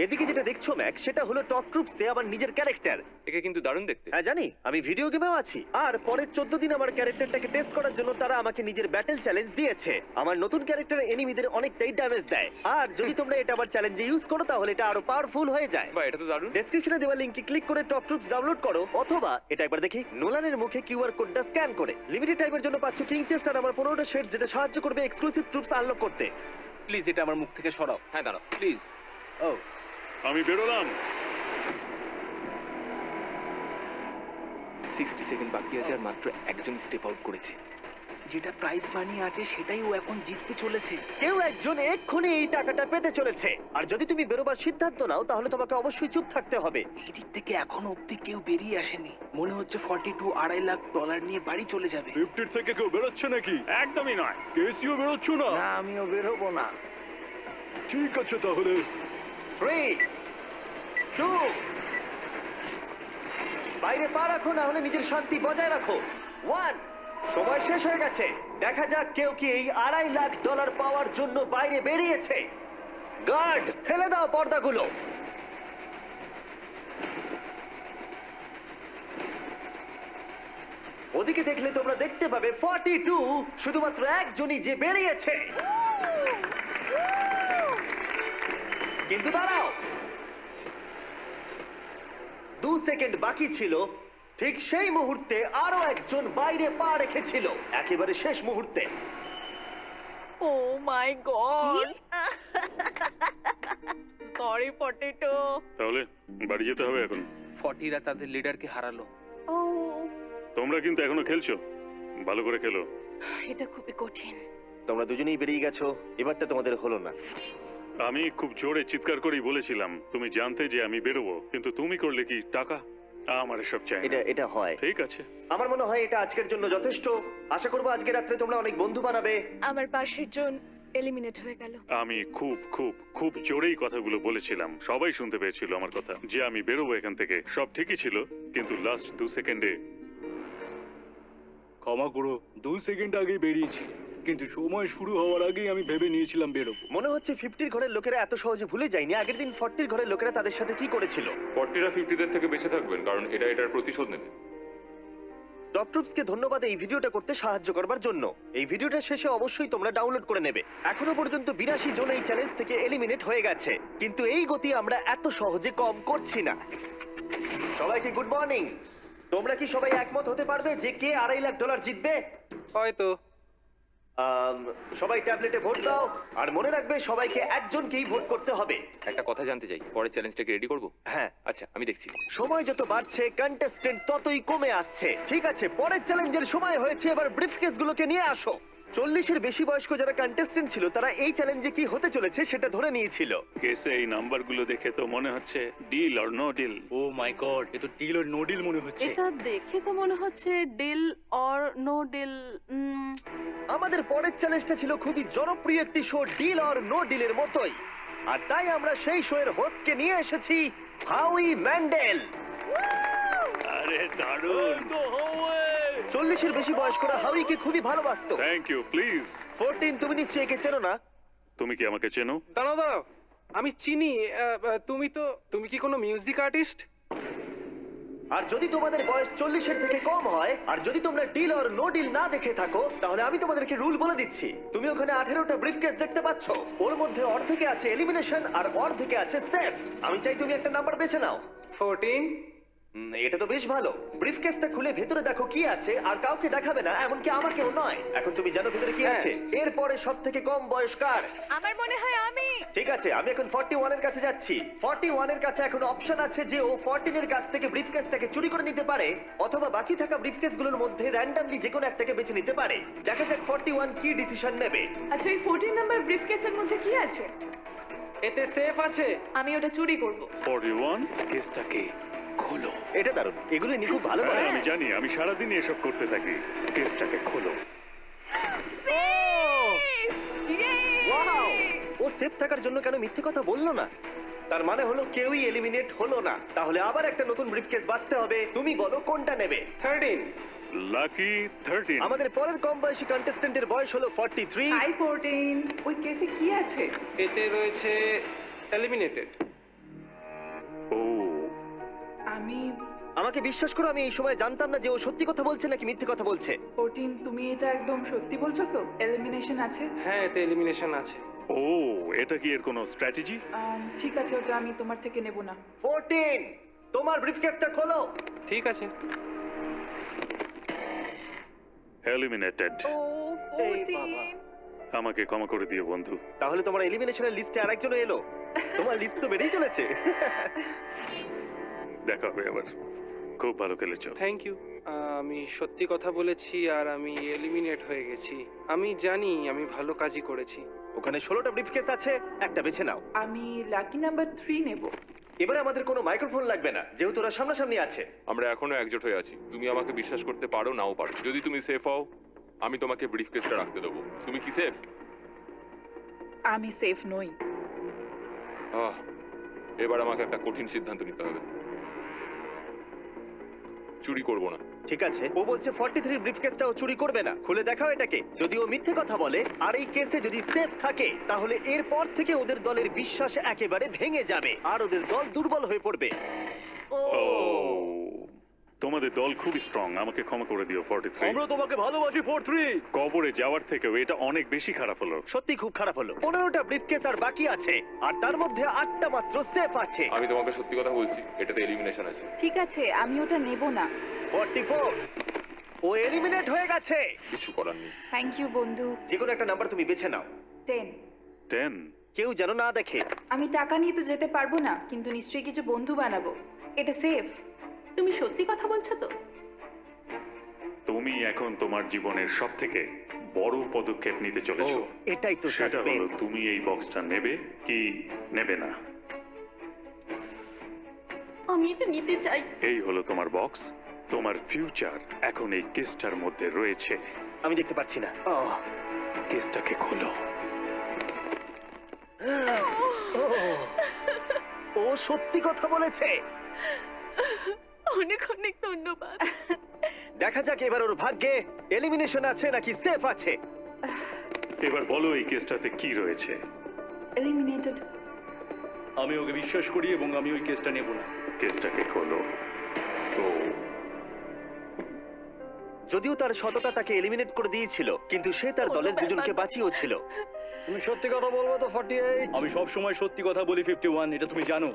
এদিকে যেটা দেখছো ম্যাক, সেটা হলো টপ ট্রুপসে আমার নিজের ক্যারেক্টার। একে কিন্তু দারুণ দেখতে। হ্যাঁ জানি, আমি ভিডিও গেমেও আছি। আর পরের 14 দিন আমার ক্যারেক্টারটাকে টেস্ট করার জন্য তারা আমাকে নিজের ব্যাটল চ্যালেঞ্জ দিয়েছে। আমার নতুন ক্যারেক্টার এনিমিদের অনেকটাই ড্যামেজ দেয়। আর যদি তোমরা এটা আমার চ্যালেঞ্জে ইউজ করো তাহলে এটা আরো পাওয়ারফুল হয়ে যায়। বাহ, এটা তো দারুণ। ডেসক্রিপশনে দেওয়া লিংকে ক্লিক করে টপ ট্রুপস ডাউনলোড করো, অথবা এটা একবার দেখি নোলানের মুখে কিউআর কোডটা স্ক্যান করে। লিমিটেড টাইমের জন্য পাচ্ছ কিং চেস্ট আর আমার 15টা শেডস, যেটা সাহায্য করবে এক্সক্লুসিভ ট্রুপস আনলক করতে। প্লিজ এটা আমার মুখ থেকে সরাও। হ্যাঁ দাঁড়াও প্লিজ। ও আমি বেরোলাম। 60 সেকেন্ড বাকি আছে আর মাত্র একজন স্টেপ আউট করেছে। যেটা প্রাইজ মানি আছে সেটাই ও এখন জিততে চলেছে। কেউ একজন এক্ষুনি এই টাকাটা পেতে চলেছে। আর যদি তুমি বেরোবার সিদ্ধান্ত নাও তাহলে তোমাকে অবশ্যই চুপ থাকতে হবে। এই দিক থেকে এখনো অব্দি কেউ বেরিয়ে আসেনি। মনে হচ্ছে 42 $2.5 লাখ নিয়ে বাড়ি চলে যাবে। 50 থেকে কেউ বেরোচ্ছে নাকি? একদমই নয়। কেসিও বেরোচ্ছ না? না, আমিও বেরোবো না। ঠিক আছে তাহলে। 3, 2, বাইরে পা রাখো, না হলে নিজের শান্তি বজায় রাখো। 1, সময় শেষ হয়ে গেছে। দেখা যাক কেউ কি এই $2.5 লাখ পাওয়ার জন্য বাইরে বেরিয়েছে। গার্ড, ফেলে দাও পর্দাগুলো। ওদিকে দেখলে তোমরা দেখতে পাবে 42 শুধুমাত্র একজনই যে বেরিয়েছে। কিন্তু দাঁড়াও, 2 সেকেন্ড বাকি ছিল, ঠিক সেই মুহূর্তে আরো একজন বাইরে পা রেখেছিল, একেবারে শেষ মুহূর্তে। ও মাই গড সরি পটেটো। তাহলে বাড়ি যেতে হবে এখন। 40রা তাদের লিডারকে হারালো। ও তোমরা কিন্তু এখনো খেলছো, ভালো করে খেলো। এটা খুবই কঠিন। তোমরা দুজনেই বেরিয়ে গেছো, এবারটা তোমাদের হলো না। আমি খুব জোরে চিৎকার করেই বলেছিলাম তুমি জানতে যে আমি বেরোবো, কিন্তু তুমি করলে কি টাকা? আমার সব চাই না। এটা হয়। ঠিক আছে, আমার মনে হয় এটা আজকের জন্য যথেষ্ট। আশা করবো আজকে রাত্রে তোমরা অনেক বন্ধু বানাবে। আমার পাশের জন এলিমিনেট হয়ে গেল। আমি খুব খুব খুব জোরেই কথাগুলো বলেছিলাম, সবাই শুনতে পেয়েছিল আমার কথা, যে আমি বেরোবো এখান থেকে। সব ঠিকই ছিল, কিন্তু লাস্ট 2 সেকেন্ডে। ক্ষমা করো, 2 সেকেন্ড আগেই বেরিয়েছি, কিন্তু সময় শুরু হওয়ার আগেই আমি ভেবে নিয়েছিলাম বেরোবো। মনে হচ্ছে 50 ঘরের লোকেরা এত সহজে ভুলে যায়নি আগের দিন 40 ঘরের লোকেরা তাদের সাথে কি করেছিল। 40রা 50দের থেকে বেঁচে থাকবেন, কারণ এটা এটার প্রতিশোধ নেবে। টপ ট্রুপসকে ধন্যবাদ এই ভিডিওটা করতে সাহায্য করবার জন্য। এই ভিডিওটা শেষে অবশ্যই তোমরা ডাউনলোড করে নেবে। এখনো পর্যন্ত 82 জন এই চ্যালেঞ্জ থেকে এলিমিনেট হয়ে গেছে, কিন্তু এই গতি আমরা এত সহজে কম করছি না। সবাইকে গুড মর্নিং। তোমরা কি সবাই একমত হতে পারবে যে কে $2.5 লাখ জিতবে? হয়তো। সবাই ট্যাবলেটে ভোট দাও, আর মনে রাখবে সবাইকে একজনকেই ভোট করতে হবে। একটা কথা জানতে চাই, পরের চ্যালেঞ্জটাকে রেডি করবো? হ্যাঁ। আচ্ছা, আমি দেখছি। সময় যত বাড়ছে কন্টেস্টেন্ট ততই কমে আসছে। ঠিক আছে, পরের চ্যালেঞ্জের সময় হয়েছে, এবার ব্রিফকেস গুলোকে নিয়ে আসো। 40-এর বেশি বয়স্ক যারা কন্টেস্টেন্ট ছিল তারা এই চ্যালেঞ্জে কি হতে চলেছে সেটা ধরে নিয়েছিল। কেসে এই নাম্বারগুলো দেখে তো মনে হচ্ছে deal or no deal. Oh my god, এ তো ডিল আর নো ডিল মনে হচ্ছে। এটা দেখে তো মনে হচ্ছে ডিল অর নো ডিল। আমাদের পরের চ্যালেঞ্জটা ছিল খুবই জনপ্রিয় একটি শো, ডিল অর নো ডিলের মতোই, আর তাই আমরা সেই শো এর হোস্টকে নিয়ে এসেছি, হাউই ম্যান্ডেল। আরে দারুণ। 40-এর বেশি বয়স্করা হাউইকে খুবই ভালোবাসতো। Thank you. প্লিজ 14, তুমি নিশ্চয়ই একে চেনো না? তুমি কি আমাকে চেনো? দাঁড়াও, আমি চিনি। তুমি কি কোনো মিউজিক আর্টিস্ট? আর যদি তোমাদের বয়স 40-এর থেকে কম হয়, আর যদি তোমরা ডিল অর নো ডিল না দেখে থাকো, তাহলে আমি তোমাদেরকে রুল বলে দিচ্ছি। তুমি ওখানে 18টা ব্রিফকেস দেখতে পাচ্ছ, ওর মধ্যে অর্ধেকে আছে এলিমিনেশন আর অর্ধেকে আছে সেফ। আমি চাই তুমি একটা নাম্বার বেছে নাও। 14। এটা তো বেশ ভালো। ব্রিফকেসটা খুলে ভেতরে দেখো কি আছে, আর কাউকে দেখাবে না, এমনকি আমাকেও নয়। এখন তুমি জানো ভেতরে কি আছে? এরপরে সব থেকে কম বয়স কার? আমার মনে হয় আমি। ঠিক আছে, আমি এখন 41 এর কাছে যাচ্ছি। 41 এর কাছে এখন অপশন আছে যে ও 14 এর কাছ থেকে ব্রিফকেসটাকে চুরি করে নিতে পারে, অথবা বাকি থাকা ব্রিফকেসগুলোর মধ্যে র্যান্ডমলি যে কোনো একটাকে বেছে নিতে পারে। দেখা যাক 41 কি ডিসিশন নেবে। আচ্ছা, এই 14 নাম্বার ব্রিফকেসের মধ্যে কি আছে? এতে সেফ আছে। আমি ওটা চুরি করব। 41 কেসটাকে খোলো। এটা দারুণ, এগুলো নি খুব ভালো করে। আমি জানি, আমি সারাদিন এসব করতে থাকি। কেসটাকে খোলো। ওয়াও! ও সেফ থাকার জন্য কেন মিথ্যে কথা বললো না? তার মানে হলো কেউই এলিমিনেট হলো না। তাহলে আবার একটা নতুন ব্রিফকেস বাছতে হবে। তুমি বলো কোনটা নেবে? 13। লাকি 13। আমাদের পরের কম বয়সী কন্টেস্ট্যান্টের বয়স হলো 43। হাই 14, ওই কেসে কি আছে? এতে রয়েছে এলিমিনেটেড। ও, আমাকে বিশ্বাস করো, আমি এই সময় জানতাম না যে ও সত্যি কথা বলছে নাকি মিথ্যে কথা বলছে। 14, তুমি এটা একদম সত্যি বলছো তো? এলিমিনেশন আছে? হ্যাঁ, এতে এলিমিনেশন আছে। ও, এটা কি এর কোনো স্ট্র্যাটেজি? ঠিক আছে, ওটা আমি তোমার থেকে নেব না। 14, তোমার ব্রিফকেসটা খোলো। ঠিক আছে। এলিমিনেটেড। এই বাবা। আমাকে ক্ষমা করে দিও বন্ধু। তাহলে তোমার এলিমিনেশনের লিস্টে আরেকজন এলো। তোমার লিস্ট তো বেড়েই চলেছে। দেখা হবে আবার। খুব ভালো খেলেছো। Thank you. আমি সত্যি কথা বলেছি আর আমি এলিমিনেট হয়ে গেছি। আমি জানি আমি ভালো কাজই করেছি। ওখানে 16টা ব্রিফকেস আছে, একটা বেছে নাও। আমি লাকি নাম্বার 3 নেব। এবারে আমাদের কোনো মাইক্রোফোন লাগবে না, যেহেতু ওরা সামনাসামনি আছে। আমরা এখনো একজোট হয়ে আছি। তুমি আমাকে বিশ্বাস করতে পারো নাও পারো। যদি তুমি সেফ হও, আমি তোমাকে ব্রিফকেসটা রাখতে দেবো। তুমি কি সেফ? আমি সেফ নই। এবার আমাকে একটা কঠিন সিদ্ধান্ত নিতে হবে। চুরি করব না। ঠিক আছে, ও বলছে 43 ব্রিফকেসটাও চুরি করবে না। খুলে দেখাও এটাকে। যদি ও মিথ্যে কথা বলে আর এই কেসে যদি সেফ থাকে, তাহলে এরপর থেকে ওদের দলের বিশ্বাস একেবারে ভেঙে যাবে আর ওদের দল দুর্বল হয়ে পড়বে। ও তোমাদের দল খুবই স্ট্রং, আমাকে ক্ষমা করে দিও 43। আমরা তোমাকে ভালোবাসি 43। কবরে যাওয়ার থেকেও এটা অনেক বেশি খারাপ হলো। সত্যি খুব খারাপ হলো। 15টা ব্রিফকেস আর বাকি আছে, আর তার মধ্যে 8টা মাত্র সেফ আছে। আমি তোমাকে সত্যি কথা বলছি, এটাতে এলিমিনেশন আছে। ঠিক আছে, আমি ওটা নেব না। 44, ও এলিমিনেট হয়ে গেছে। কিছু করার নেই। থ্যাংক ইউ বন্ধু। যে কোনো একটা নাম্বার তুমি বেছে নাও। 10। 10। কেউ যেন না দেখে। আমি টাকা নিয়ে তো যেতে পারবো না, কিন্তু নিশ্চয়ই কিছু বন্ধু বানাবো। এটা সেফ। তুমি সত্যি কথা বলছো তো? তুমি এখন তোমার জীবনের সবথেকে বড় পদক্ষেপ নিতে চলেছো। এটাই তো সেটা হলো সাসপেন্স। তুমি এই বক্সটা নেবে কি নেবে না। আমি এটা নিতে চাই। এই হলো তোমার বক্স। তোমার ফিউচার এখন এই কেসটার মধ্যে রয়েছে। আমি দেখতে পাচ্ছি না। কেসটাকে খোলো। ও সত্যি কথা বলেছে। অনেক অনেক ধন্যবাদ। দেখা যাক এবার ওর ভাগ্যে এলিমিনেশন আছে নাকি সেফ আছে। এবার বলো এই কেসটাতে কি রয়েছে। এলিমিনেটেড। আমি ওকে বিশ্বাস করি এবং আমি ওই কেসটা নেব না। কেসটাকে খোলো। তো যদিও তার সততা তাকে এলিমিনেট করে দিয়েছিল, কিন্তু সে তার দলের দুজনকে বাঁচিয়েও ছিল। তুমি সত্যি কথা বলবো তো 48? আমি সব সময় সত্যি কথা বলি 51, এটা তুমি জানো।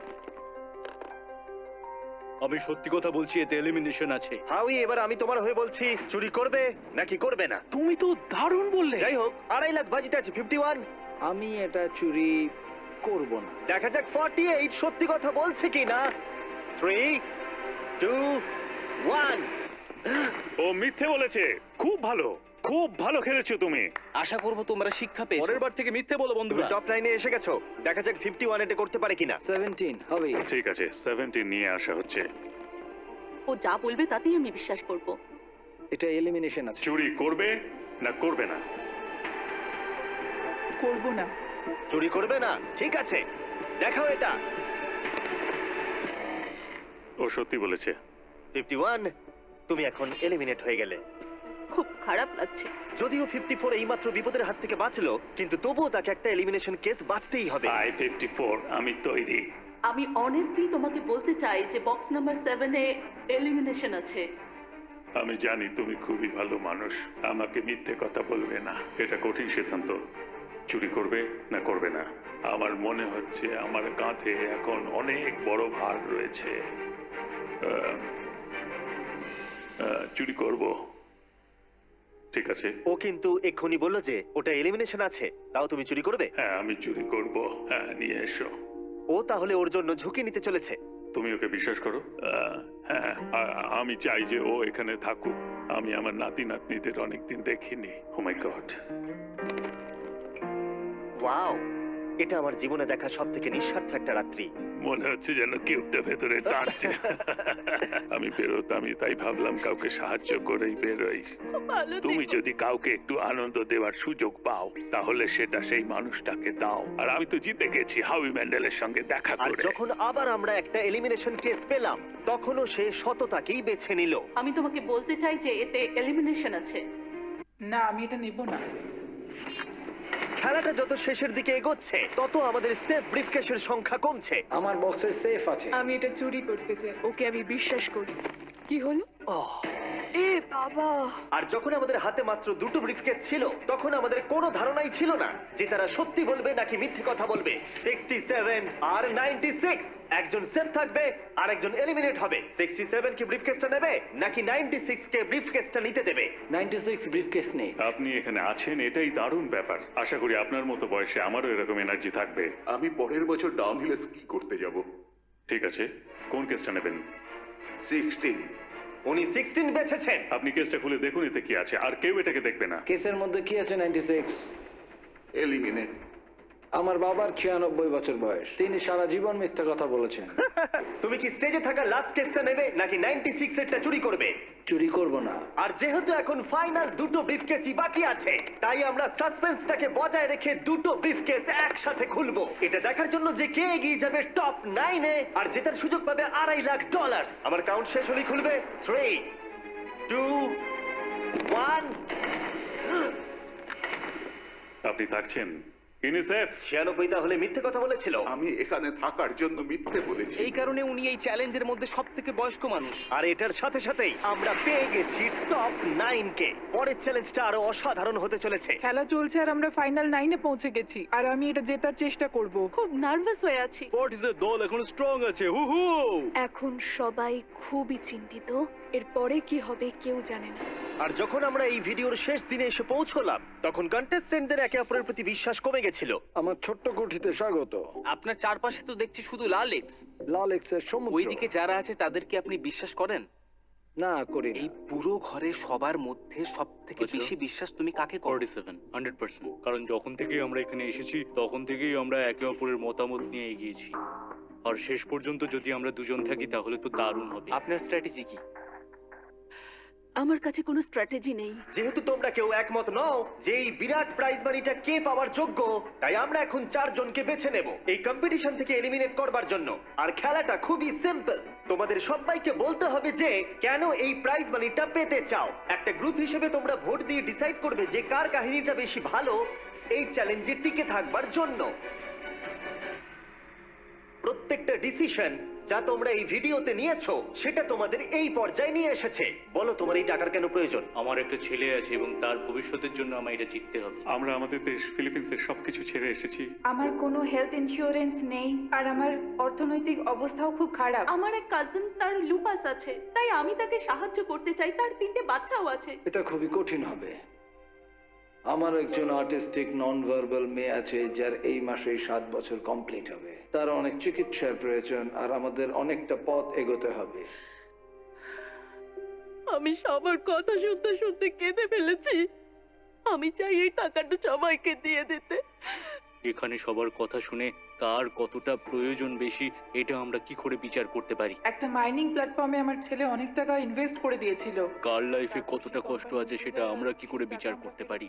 আমি সত্যি কথা বলছি, এতে এলিমিনেশন আছে। হাউই, এবার আমি তোমার হয়ে বলছি, চুরি করবে নাকি করবে না। তুমি তো দারুণ বললে। যাই হোক, 2.5 লাখ বাজিতে আছে 51। আমি এটা চুরি করব না। দেখা যাক 48 সত্যি কথা বলছে কিনা। 3, 2, 1। ও মিথ্যে বলেছে। খুব ভালো, খুব ভালো খেলেছো তুমি। আশা করব তোমরা শিক্ষা পেয়েছো। পরের বার থেকে মিথ্যে বলো তুমি বন্ধুরা। টপ 9 এ এসে গেছো। দেখা যাক 51 এটা করতে পারে কিনা। 17 হবে। ঠিক আছে, 17 নিয়ে আসা হচ্ছে। ও যা বলবে তাতেই আমি বিশ্বাস করব। এটা এলিমিনেশন আছে। চুরি করবে না করবে না। করব না। চুরি করবে না, ঠিক আছে, দেখাও এটা। ও সত্যি বলেছে। 51, তুমি এখন এলিমিনেট হয়ে গেলে। খুব খারাপ লাগছে। যদিও 54 এইমাত্র বিপদের হাত থেকে বাঁচলো, কিন্তু তবুও তাকে একটা এলিমিনেশন কেস বাঁচতেই হবে। 54, আমি তৈরি। আমি অনেস্টলি তোমাকে বলতে চাই যে বক্স নাম্বার 7 এ এলিমিনেশন আছে। আমি জানি তুমি খুবই ভালো মানুষ, আমাকে মিথ্যে কথা বলবে না। এটা কঠিন সিদ্ধান্ত, চুরি করবে না করবে না। আমার মনে হচ্ছে আমার কাঁধে এখন অনেক বড় ভার রয়েছে। চুরি করব। ঠিক আছে। ও কিন্তু এক্ষুনি বললো যে ওটা এলিমিনেশন আছে, তাও তুমি চুরি করবে? হ্যাঁ, আমি চুরি করব। হ্যাঁ, নিয়ে এসো। ও তাহলে ওর জন্য ঝুঁকি নিতে চলেছে। তুমি ওকে বিশ্বাস করো? হ্যাঁ, আমি চাই যে ও এখানে থাকুক। আমি আমার নাতি নাতনিদের অনেকদিন দেখিনি। ও মাই গড। ওয়াও, এটা আমার জীবনে দেখা সবথেকে নিঃস্বার্থ একটা রাত্রি। মনে হচ্ছে যেন কিউবটা ভেতরে টানছে। আমি বেরোতামই, তাই ভাবলাম কাউকে সাহায্য করেই বেরোই। তুমি যদি কাউকে একটু আনন্দ দেওয়ার সুযোগ পাও, তাহলে সেটা সেই মানুষটাকে দাও। আর আমি তো জিতে গেছি হাউই ম্যান্ডেলের সঙ্গে দেখা আর করে। যখন আবার আমরা একটা এলিমিনেশন কেস পেলাম, তখনও সে সততাকেই বেছে নিল। আমি তোমাকে বলতে চাই যে এতে এলিমিনেশন আছে। না, আমি এটা নেব না। খেলাটা যত শেষের দিকে এগোচ্ছে, তত আমাদের সেফ ব্রিফকেসের সংখ্যা কমছে। আমার বক্সে সেফ আছে। আমি এটা চুরি করতে চাই, ওকে আমি বিশ্বাস করি। কি হলো? এ বাবা! আর যখন আমাদের হাতে মাত্র 2টো ব্রিফকেস ছিল, তখন আমাদের কোনো ধারণাই ছিল না যে তারা সত্যি বলবে নাকি মিথ্যে কথা বলবে। 67 আর 96, একজন সেফ থাকবে আর একজন এলিমিনেট হবে। 67 কি ব্রিফকেসটা নেবে নাকি 96 কে ব্রিফকেসটা নিতে দেবে? 96 ব্রিফকেস নেই। আপনি এখানে আছেন, এটাই দারুণ ব্যাপার। আশা করি আপনার মতো বয়সে আমারও এরকম এনার্জি থাকবে। আমি পরের বছর ডাউনহিলে স্কি করতে যাব। ঠিক আছে, কোন কেসটা নেবেন? 16। উনি 16 বেছেছেন। আপনি কেসটা খুলে দেখুন এতে কি আছে, আর কেউ এটাকে দেখবে না। কেসের মধ্যে কি আছে? 96 এলিমিনেট। আমার বাবার 96 বছর বয়স, তিনি সারা জীবন মিথ্যা কথা বলেছেন। তুমি কি স্টেজে থাকা লাস্ট কেসটা নেবে নাকি 96 এরটা চুরি করবে? চুরি করব না। আর যেহেতু এখন ফাইনাল 2টো ব্রিফকেসই বাকি আছে, তাই আমরা সাসপেন্সটাকে বজায় রেখে 2টো ব্রিফকেস একসাথে খুলবো। এটা দেখার জন্য যে কে এগিয়ে যাবে টপ 9 এ আর জেতার সুযোগ পাবে $2.5 লাখ। আমার কাউন্ট শেষ হলেই খুলবে। 3, 2, 1। আপনি থাকছেন? ইউনিসেফ 96 তাহলে মিথ্যে কথা বলেছিল। আমি এখানে থাকার জন্য মিথ্যে বলেছি। এই কারণে উনি এই চ্যালেঞ্জের মধ্যে সব থেকে বয়স্ক মানুষ। আর এটার সাথে সাথেই আমরা পেয়ে গেছি টপ 9 কে। পরের চ্যালেঞ্জটা আরো অসাধারণ হতে চলেছে। খেলা চলছে আর আমরা ফাইনাল 9-এ পৌঁছে গেছি আর আমি এটা জেতার চেষ্টা করব। খুব নার্ভাস হয়ে আছি। ফর্টিসের দল এখন স্ট্রং আছে। হু হু। এখন সবাই খুবই চিন্তিত, এরপরে কি হবে কেউ জানে না। আর যখন আমরা এই ভিডিওর শেষ দিনে এসে পৌঁছলাম তখন কন্টেস্টেন্টদের একে অপরের প্রতি বিশ্বাস কমে গেছিল। আমার ছোট্ট কুঠিতে স্বাগত। আপনার চারপাশে তো দেখছি শুধু লাল এক্স। লাল এক্সের সমুদ্র। ওইদিকে যারা আছে তাদেরকে আপনি বিশ্বাস করেন? না করি না। এই পুরো ঘরে সবার মধ্যে সব থেকে বেশি বিশ্বাস তুমি কাকে করো? 47 100%। কারণ যখন থেকেই আমরা এখানে এসেছি তখন থেকেই আমরা একে অপরের মতামত নিয়ে এগিয়েছি। আর শেষ পর্যন্ত যদি আমরা দুজন থাকি তাহলে তো দারুণ হবে। আপনার স্ট্র্যাটেজি কি? আমার কাছে কোনো স্ট্র্যাটেজি নেই। যেহেতু তোমরা কেউ একমত নও যে এই বিরাট প্রাইজ মানিটা কে পাওয়ার যোগ্য, তাই আমরা এখন 4 জনকে বেছে নেব এই কম্পিটিশন থেকে এলিমিনেট করবার জন্য। আর খেলাটা খুবই সিম্পল। তোমাদের সবাইকে বলতে হবে যে কেন এই প্রাইজ মানিটা পেতে চাও। একটা গ্রুপ হিসেবে তোমরা ভোট দিয়ে ডিসাইড করবে যে কার কাহিনীটা বেশি ভালো এই চ্যালেঞ্জে টিকে থাকবার জন্য। প্রত্যেকটা ডিসিশন যা তোমরা এই ভিডিওতে নিয়েছো সেটা তোমাদের এই পর্যায়ে নিয়ে এসেছে। বলো তোমার এই টাকার কেন প্রয়োজন? আমার একটা ছেলে আছে এবং তার ভবিষ্যতের জন্য আমার এটা জিততে হবে। আমরা আমাদের দেশ ফিলিপিন্সের সবকিছু ছেড়ে এসেছি। আমার কোনো হেলথ ইন্স্যুরেন্স নেই আর আমার অর্থনৈতিক অবস্থাও খুব খারাপ। আমার এক কাজিন, তার লুপাস আছে, তাই আমি তাকে সাহায্য করতে চাই। তার 3টে বাচ্চাও আছে। এটা খুবই কঠিন হবে। আমার একজন আর্টিস্টিক নন ভার্বাল মেয়ে আছে যার এই মাসেই 7 বছর কমপ্লিট হবে। তার অনেক চিকিৎসার প্রয়োজন আর আমাদের অনেকটা পথ এগোতে হবে। আমি সবার কথা শুনতে শুনতে কেঁদে ফেলেছি। আমি চাই এই টাকাটা সবাইকে দিয়ে দিতে। এখানে সবার কথা শুনে কার কতটা প্রয়োজন বেশি এটা আমরা কি করে বিচার করতে পারি? একটা মাইনিং প্ল্যাটফর্মে আমার ছেলে অনেক টাকা ইনভেস্ট করে দিয়েছিল। কার লাইফে কতটা কষ্ট আছে সেটা আমরা কি করে বিচার করতে পারি?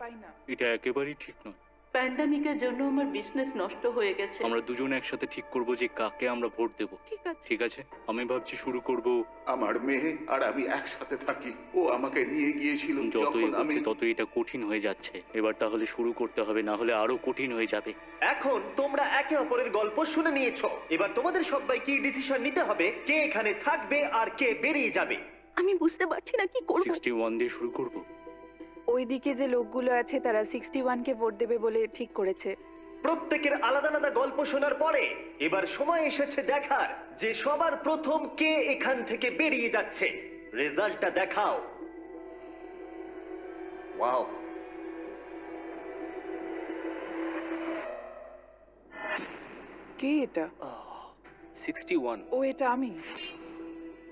এটা একেবারেই ঠিক নয়। প্যান্ডামিকের জন্য আমার বিজনেস নষ্ট হয়ে গেছে। আমরা দুজন একসাথে ঠিক করব যে কাকে আমরা ভোট দেব। ঠিক আছে। ঠিক আছে, আমি ভাবছি শুরু করব। আমার মেয়ে আর আমি একসাথে থাকি। ও আমাকে নিয়ে গিয়েছিল যতই যখন আমি এগোচ্ছে ততই এটা কঠিন হয়ে যাচ্ছে। এবার তাহলে শুরু করতে হবে, না হলে আরো কঠিন হয়ে যাবে। এখন তোমরা একে অপরের গল্প শুনে নিয়েছো। এবার তোমাদের সবাইকে ডিসিশন নিতে হবে কে এখানে থাকবে আর কে বেরিয়ে যাবে। আমি বুঝতে পারছি না কি করব। 61 দিয়ে শুরু করব। ওইদিকে যে লোকগুলো আছে তারা 61কে ভোট দেবে বলে ঠিক করেছে। প্রত্যেকের আলাদা আলাদা গল্প শোনার পরে এবার সময় এসেছে দেখার যে সবার প্রথম কে এখান থেকে বেরিয়ে যাচ্ছে। রেজাল্টটা দেখাও। ওয়াও, কে এটা? 61। ও এটা আমি।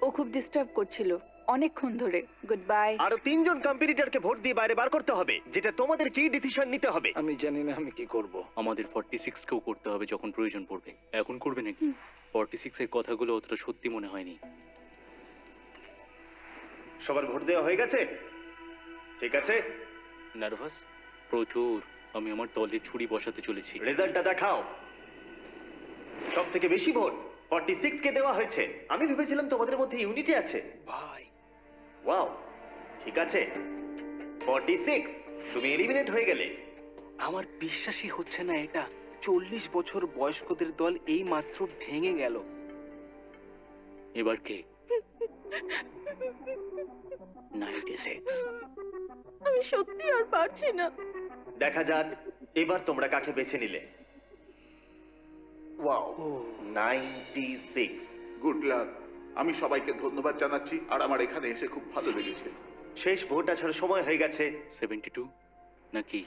ও খুব ডিস্টার্ব করছিল অনেকক্ষণ ধরে। Good bye. আরো 3 জন কম্পিটিটরকে ভোট দিয়ে বাইরে বার করতে হবে, যেটা তোমাদের কি ডিসিশন নিতে হবে। আমি জানি না আমি কি করব। আমাদের 46 কেও করতে হবে যখন প্রয়োজন পড়বে। এখন করবে নাকি? 46 এর কথাগুলো অতটা সত্যি মনে হয়নি। সবার ভোট দেওয়া হয়ে গেছে? ঠিক আছে। নার্ভাস প্রচুর। আমি আমার দলে ছুরি বসাতে চলেছি। রেজাল্টটা দেখাও। সব থেকে বেশি ভোট 46 কে দেওয়া হয়েছে। আমি ভেবেছিলাম তোমাদের মধ্যে ইউনিটি আছে। ভাই, ওয়াও, ঠিক আছে। 46, তুমি এলিমিনেট হয়ে গেলে। আমার বিশ্বাসই হচ্ছে না এটা। 40 বছর বয়স্কদের দল এই মাত্র ভেঙে গেল। এবার কে? 96। আমি সত্যি আর পারছি না। দেখা যাক এবার তোমরা কাকে বেছে নিলে। ওয়াও, 96। Good luck. আমি সবাইকে ধন্যবাদ জানাচ্ছি আর আমার এখানে এসে খুব ভালো লেগেছে। শেষ ভোট আসার সময় হয়ে গেছে। 72 নাকি?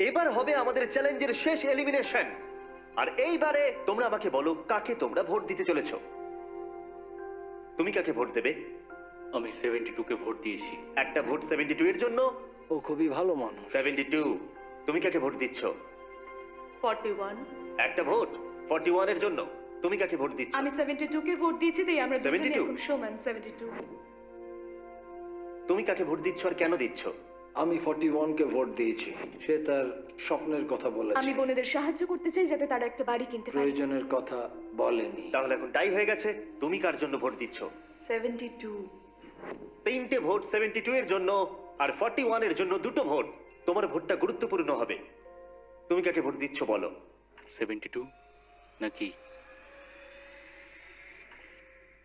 এবার হবে আমাদের চ্যালেঞ্জের শেষ এলিমিনেশন। আর এইবারে তোমরা আমাকে বলো কাকে তোমরা ভোট দিতে চলেছো। তুমি কাকে ভোট দেবে? আমি 72 কে ভোট দিয়েছি। একটা ভোট 72 এর জন্য। ও খুবই ভালো মানুষ। 72। তুমি কাকে ভোট দিচ্ছ? 41। একটা ভোট 41 এর জন্য। তুমি কাকে ভোট দিচ্ছ? আমি 72 কে ভোট দিয়েছি, তাই আমরা দুজনে 72? এখন সমান। 72। তুমি কাকে ভোট দিচ্ছ আর কেন দিচ্ছ? আমি 41 কে ভোট দিয়েছি। সে তার স্বপ্নের কথা বলেছে। আমি বোনেদের সাহায্য করতে চাই যাতে তারা একটা বাড়ি কিনতে পারে। প্রয়োজনের কথা বলেনি। তাহলে এখন টাই হয়ে গেছে। তুমি কার জন্য ভোট দিচ্ছ? 72। 3টে ভোট 72 এর জন্য আর 41 এর জন্য 2টো ভোট। তোমার ভোটটা গুরুত্বপূর্ণ হবে। তুমি কাকে ভোট দিচ্ছ বলো? 72 নাকি?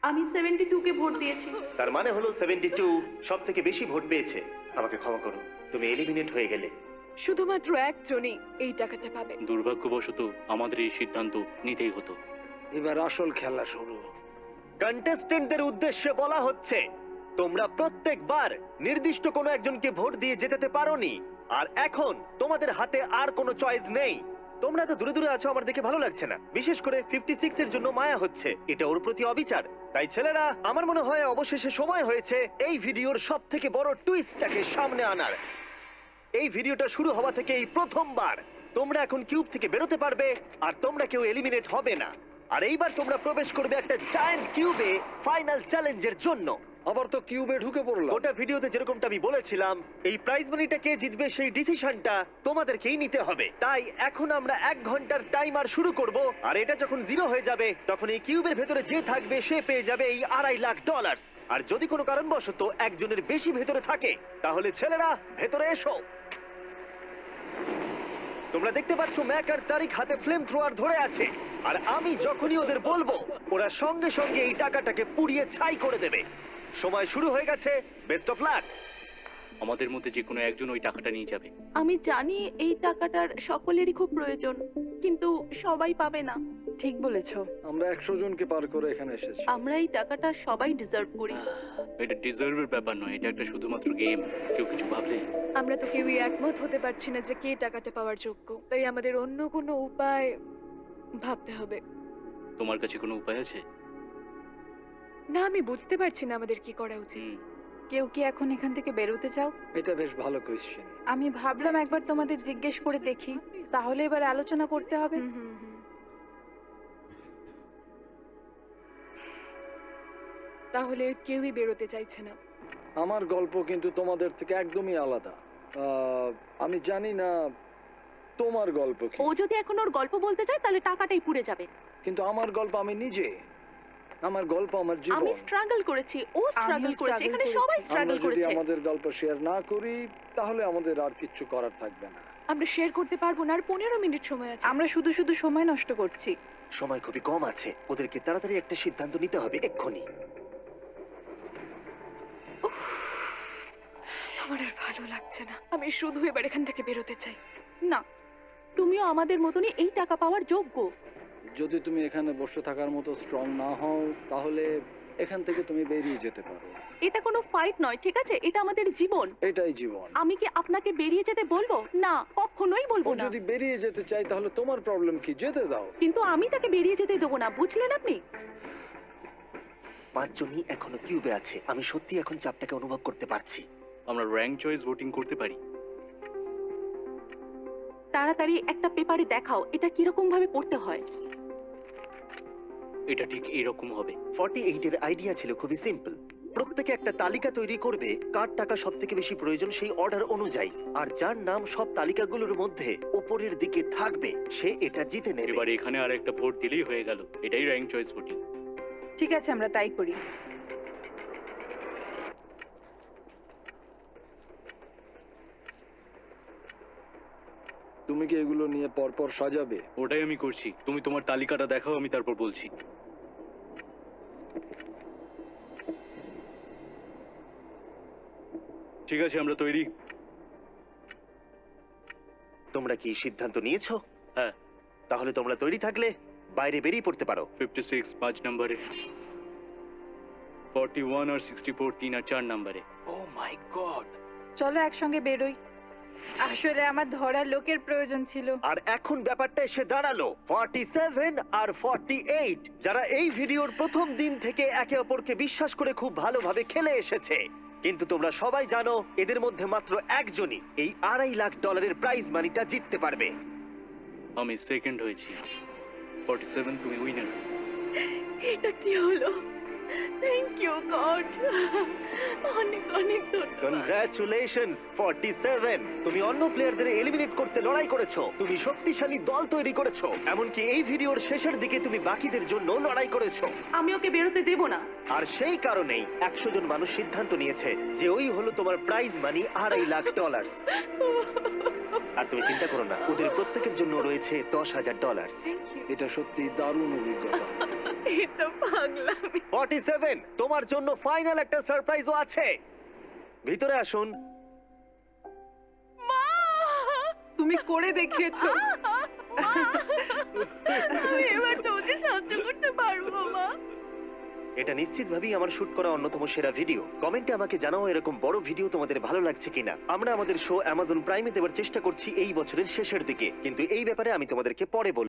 আমি 72 কে ভোট দিয়েছি। তার মানে হলো 72 সব থেকে বেশি ভোট পেয়েছে। আমাকে ক্ষমা করো, তুমি এলিমিনেট হয়ে গেলে। শুধুমাত্র একজনই এই টাকাটা পাবে। দুর্ভাগ্যবশত আমাদের এই সিদ্ধান্ত নিতেই হতো। এবার আসল খেলা শুরু। কন্টেস্টেন্টদের উদ্দেশ্যে বলা হচ্ছে, তোমরা প্রত্যেকবার নির্দিষ্ট কোনো একজনকে ভোট দিয়ে জেতাতে পারোনি, আর এখন তোমাদের হাতে আর কোনো চয়েস নেই। তোমরা তো দূরে দূরে আছো, আমার দেখে ভালো লাগছে না। বিশেষ করে 56 এর জন্য মায়া হচ্ছে, এটা ওর প্রতি অবিচার। তাই ছেলেরা, আমার মনে হয় অবশেষে সময় হয়েছে এই ভিডিওর সব থেকে বড় টুইস্টটাকে সামনে আনার। এই ভিডিওটা শুরু হওয়া থেকে এই প্রথমবার তোমরা এখন কিউব থেকে বেরোতে পারবে, আর তোমরা কেউ এলিমিনেট হবে না। আর এইবার তোমরা প্রবেশ করবে একটা জায়ান্ট কিউবে ফাইনাল চ্যালেঞ্জের জন্য। আবার তো কিউবে ঢুকে পড়লাম। গোটা ভিডিওতে যেরকমটা আমি বলেছিলাম, এই প্রাইজ মানিটা কে জিতবে সেই ডিসিশনটা তোমাদেরকেই নিতে হবে। তাই এখন আমরা 1 ঘন্টার টাইমার শুরু করব, আর এটা যখন 0 হয়ে যাবে তখন এই কিউবের ভেতরে যে থাকবে সে পেয়ে যাবে এই $2.5 লাখ। আর যদি কোনো কারণবশত একজনের বেশি ভেতরে থাকে, তাহলে ছেলেরা ভেতরে এসো। তোমরা দেখতে পাচ্ছ ম্যাক আর তারিক হাতে ফ্লেম থ্রোয়ার ধরে আছে, আর আমি যখনই ওদের বলবো ওরা সঙ্গে সঙ্গে এই টাকাটাকে পুড়িয়ে ছাই করে দেবে। সময় শুরু হয়ে গেছে, বেস্ট অফ লাক। আমাদের মধ্যে যে কোনো একজন ওই টাকাটা নিয়ে যাবে। আমি জানি এই টাকাটার সকলেরই খুব প্রয়োজন, কিন্তু সবাই পাবে না। ঠিক বলেছো। আমরা 100 জনকে পার করে এখানে এসেছি। আমরা এই টাকাটা সবাই ডিজার্ভ করি। এটা ডিজার্ভের ব্যাপার নয়, এটা একটা শুধুমাত্র গেম। কেউ কিছু ভাবলে? আমরা তো কেউই একমত হতে পারছি না যে কে টাকাটা পাওয়ার যোগ্য, তাই আমাদের অন্য কোনো উপায় ভাবতে হবে। তোমার কাছে কোনো উপায় আছে? না, আমি বুঝতে পারছি না আমাদের কি করা উচিত। কেউ কি এখন এখান থেকে বেরোতে চাও? এটা বেশ ভালো কোয়েশ্চেন। আমি ভাবলাম একবার তোমাদের জিজ্ঞেস করে দেখি, তাহলে এবার আলোচনা করতে হবে। তাহলে কেউই বেরোতে চাইছে না। আমার গল্প কিন্তু তোমাদের থেকে একদমই আলাদা। আমি জানি না তোমার গল্প কি। ও যদি এখন ওর গল্প বলতে চায় তাহলে টাকাটাই পুড়ে যাবে। কিন্তু আমার গল্প আমি নিজে, আমার গল্প আমার জীবন। আমি স্ট্রাগল করেছি, ও স্ট্রাগল করেছে, এখানে সবাই স্ট্রাগল আমরা যদি করেছে। আমাদের গল্প শেয়ার না করি তাহলে আমাদের আর কিচ্ছু করার থাকবে না। আমরা শেয়ার করতে পারবো না, আর 15 মিনিট সময় আছে। আমরা শুধু শুধু সময় নষ্ট করছি। সময় খুবই কম আছে, ওদেরকে তাড়াতাড়ি একটা সিদ্ধান্ত নিতে হবে এক্ষুনি। আমার আর ভালো লাগছে না, আমি শুধু এবার এখান থেকে বেরোতে চাই। না, তুমিও আমাদের মতনই এই টাকা পাওয়ার যোগ্য। যদি তুমি এখানে বসে থাকার মতো স্ট্রং না হও তাহলে এখান থেকে তুমি বেরিয়ে যেতে পারো। এটা কোনো ফাইট নয়, ঠিক আছে? এটা আমাদের জীবন। এটাই জীবন। আমি কি আপনাকে বেরিয়ে যেতে বলবো? না, কখনোই বলবো না। যদি বেরিয়ে যেতে চাই তাহলে তোমার প্রবলেম কি? যেতে দাও। কিন্তু আমি তাকে বেরিয়ে যেতে দেবো না, বুঝলেন আপনি? 5 জনই এখনো কিউবে আছে। আমি সত্যি এখন চাপটাকে অনুভব করতে পারছি। আমরা র্যাঙ্ক চয়েস ভোটিং করতে পারি। তাড়াতাড়ি একটা পেপারে দেখাও এটা কিরকম ভাবে করতে হয়। এটা ঠিক এরকম হবে। 48 এর আইডিয়া ছিল খুবই সিম্পল। প্রত্যেকে একটা তালিকা তৈরি করবে কার টাকা সব থেকে বেশি প্রয়োজন সেই অর্ডার অনুযায়ী, আর যার নাম সব তালিকাগুলোর মধ্যে উপরের দিকে থাকবে সে এটা জিতে নেবে। এবার এখানে আর একটা ভোট দিলেই হয়ে গেল। এটাই র্যাঙ্ক চয়েস ভোটিং। ঠিক আছে, আমরা তাই করি। তুমি কি এগুলো নিয়ে পরপর সাজাবে? ওটাই আমি করছি। তুমি তোমার তালিকাটা দেখাও, আমি তারপর বলছি। ঠিক আছে, আমরা তৈরি। তোমরা কি সিদ্ধান্ত নিয়েছো? হ্যাঁ। তাহলে তোমরা তৈরি থাকলে বাইরে বেরিয়ে পড়তে পারো। 56 5 নম্বরে, 41 আর 64 3 আর 4 নম্বরে। ও মাই গড! চলো একসঙ্গে বেরোই। আসলে আমার ধরার লোকের প্রয়োজন ছিল। আর এখন ব্যাপারটা এসে দাঁড়ালো 47 আর 48, যারা এই ভিডিওর প্রথম দিন থেকে একে অপরকে বিশ্বাস করে খুব ভালোভাবে খেলে এসেছে। কিন্তু তোমরা সবাই জানো এদের মধ্যে মাত্র একজনই এই $2.5 লাখ প্রাইজ মানিটা জিততে পারবে। আমি সেকেন্ড হয়েছি। 47 তুমি উইনার। এটা কি হলো? থ্যাংক ইউ গড, অনেক অনেক ধন্যবাদ। কনগ্রাচুলেশনস 47, তুমি অন্য প্লেয়ারদের এলিমিনেট করতে লড়াই করেছো, তুমি শক্তিশালী দল তৈরি করেছো, এমনকি এই ভিডিওর শেষের দিকে তুমি বাকিদের জন্য লড়াই করেছো। আমি ওকে বেরোতে দেব না। আর সেই কারণেই 100 জন মানুষ সিদ্ধান্ত নিয়েছে যে ওই হলো তোমার প্রাইজ মানি $2.5 লাখ। আর তুমি চিন্তা করো না, ওদের প্রত্যেকের জন্য রয়েছে $10,000। Thank you. এটা সত্যি দারুণ অভিজ্ঞতা। এটা পাগলামি। 47, তোমার জন্য ফাইনাল একটা সারপ্রাইজও আছে। ভিতরে আসুন। তুমি করে দেখিয়েছো। আমি এবার তোমাকে সাহায্য করতে পারবো মা। এটা নিশ্চিতভাবেই আমার শুট করা অন্যতম সেরা ভিডিও। কমেন্টে আমাকে জানাও এরকম বড় ভিডিও তোমাদের ভালো লাগছে কিনা। আমরা আমাদের শো অ্যামাজন প্রাইমে দেওয়ার চেষ্টা করছি এই বছরের শেষের দিকে, কিন্তু এই ব্যাপারে আমি তোমাদেরকে পরে বলবো।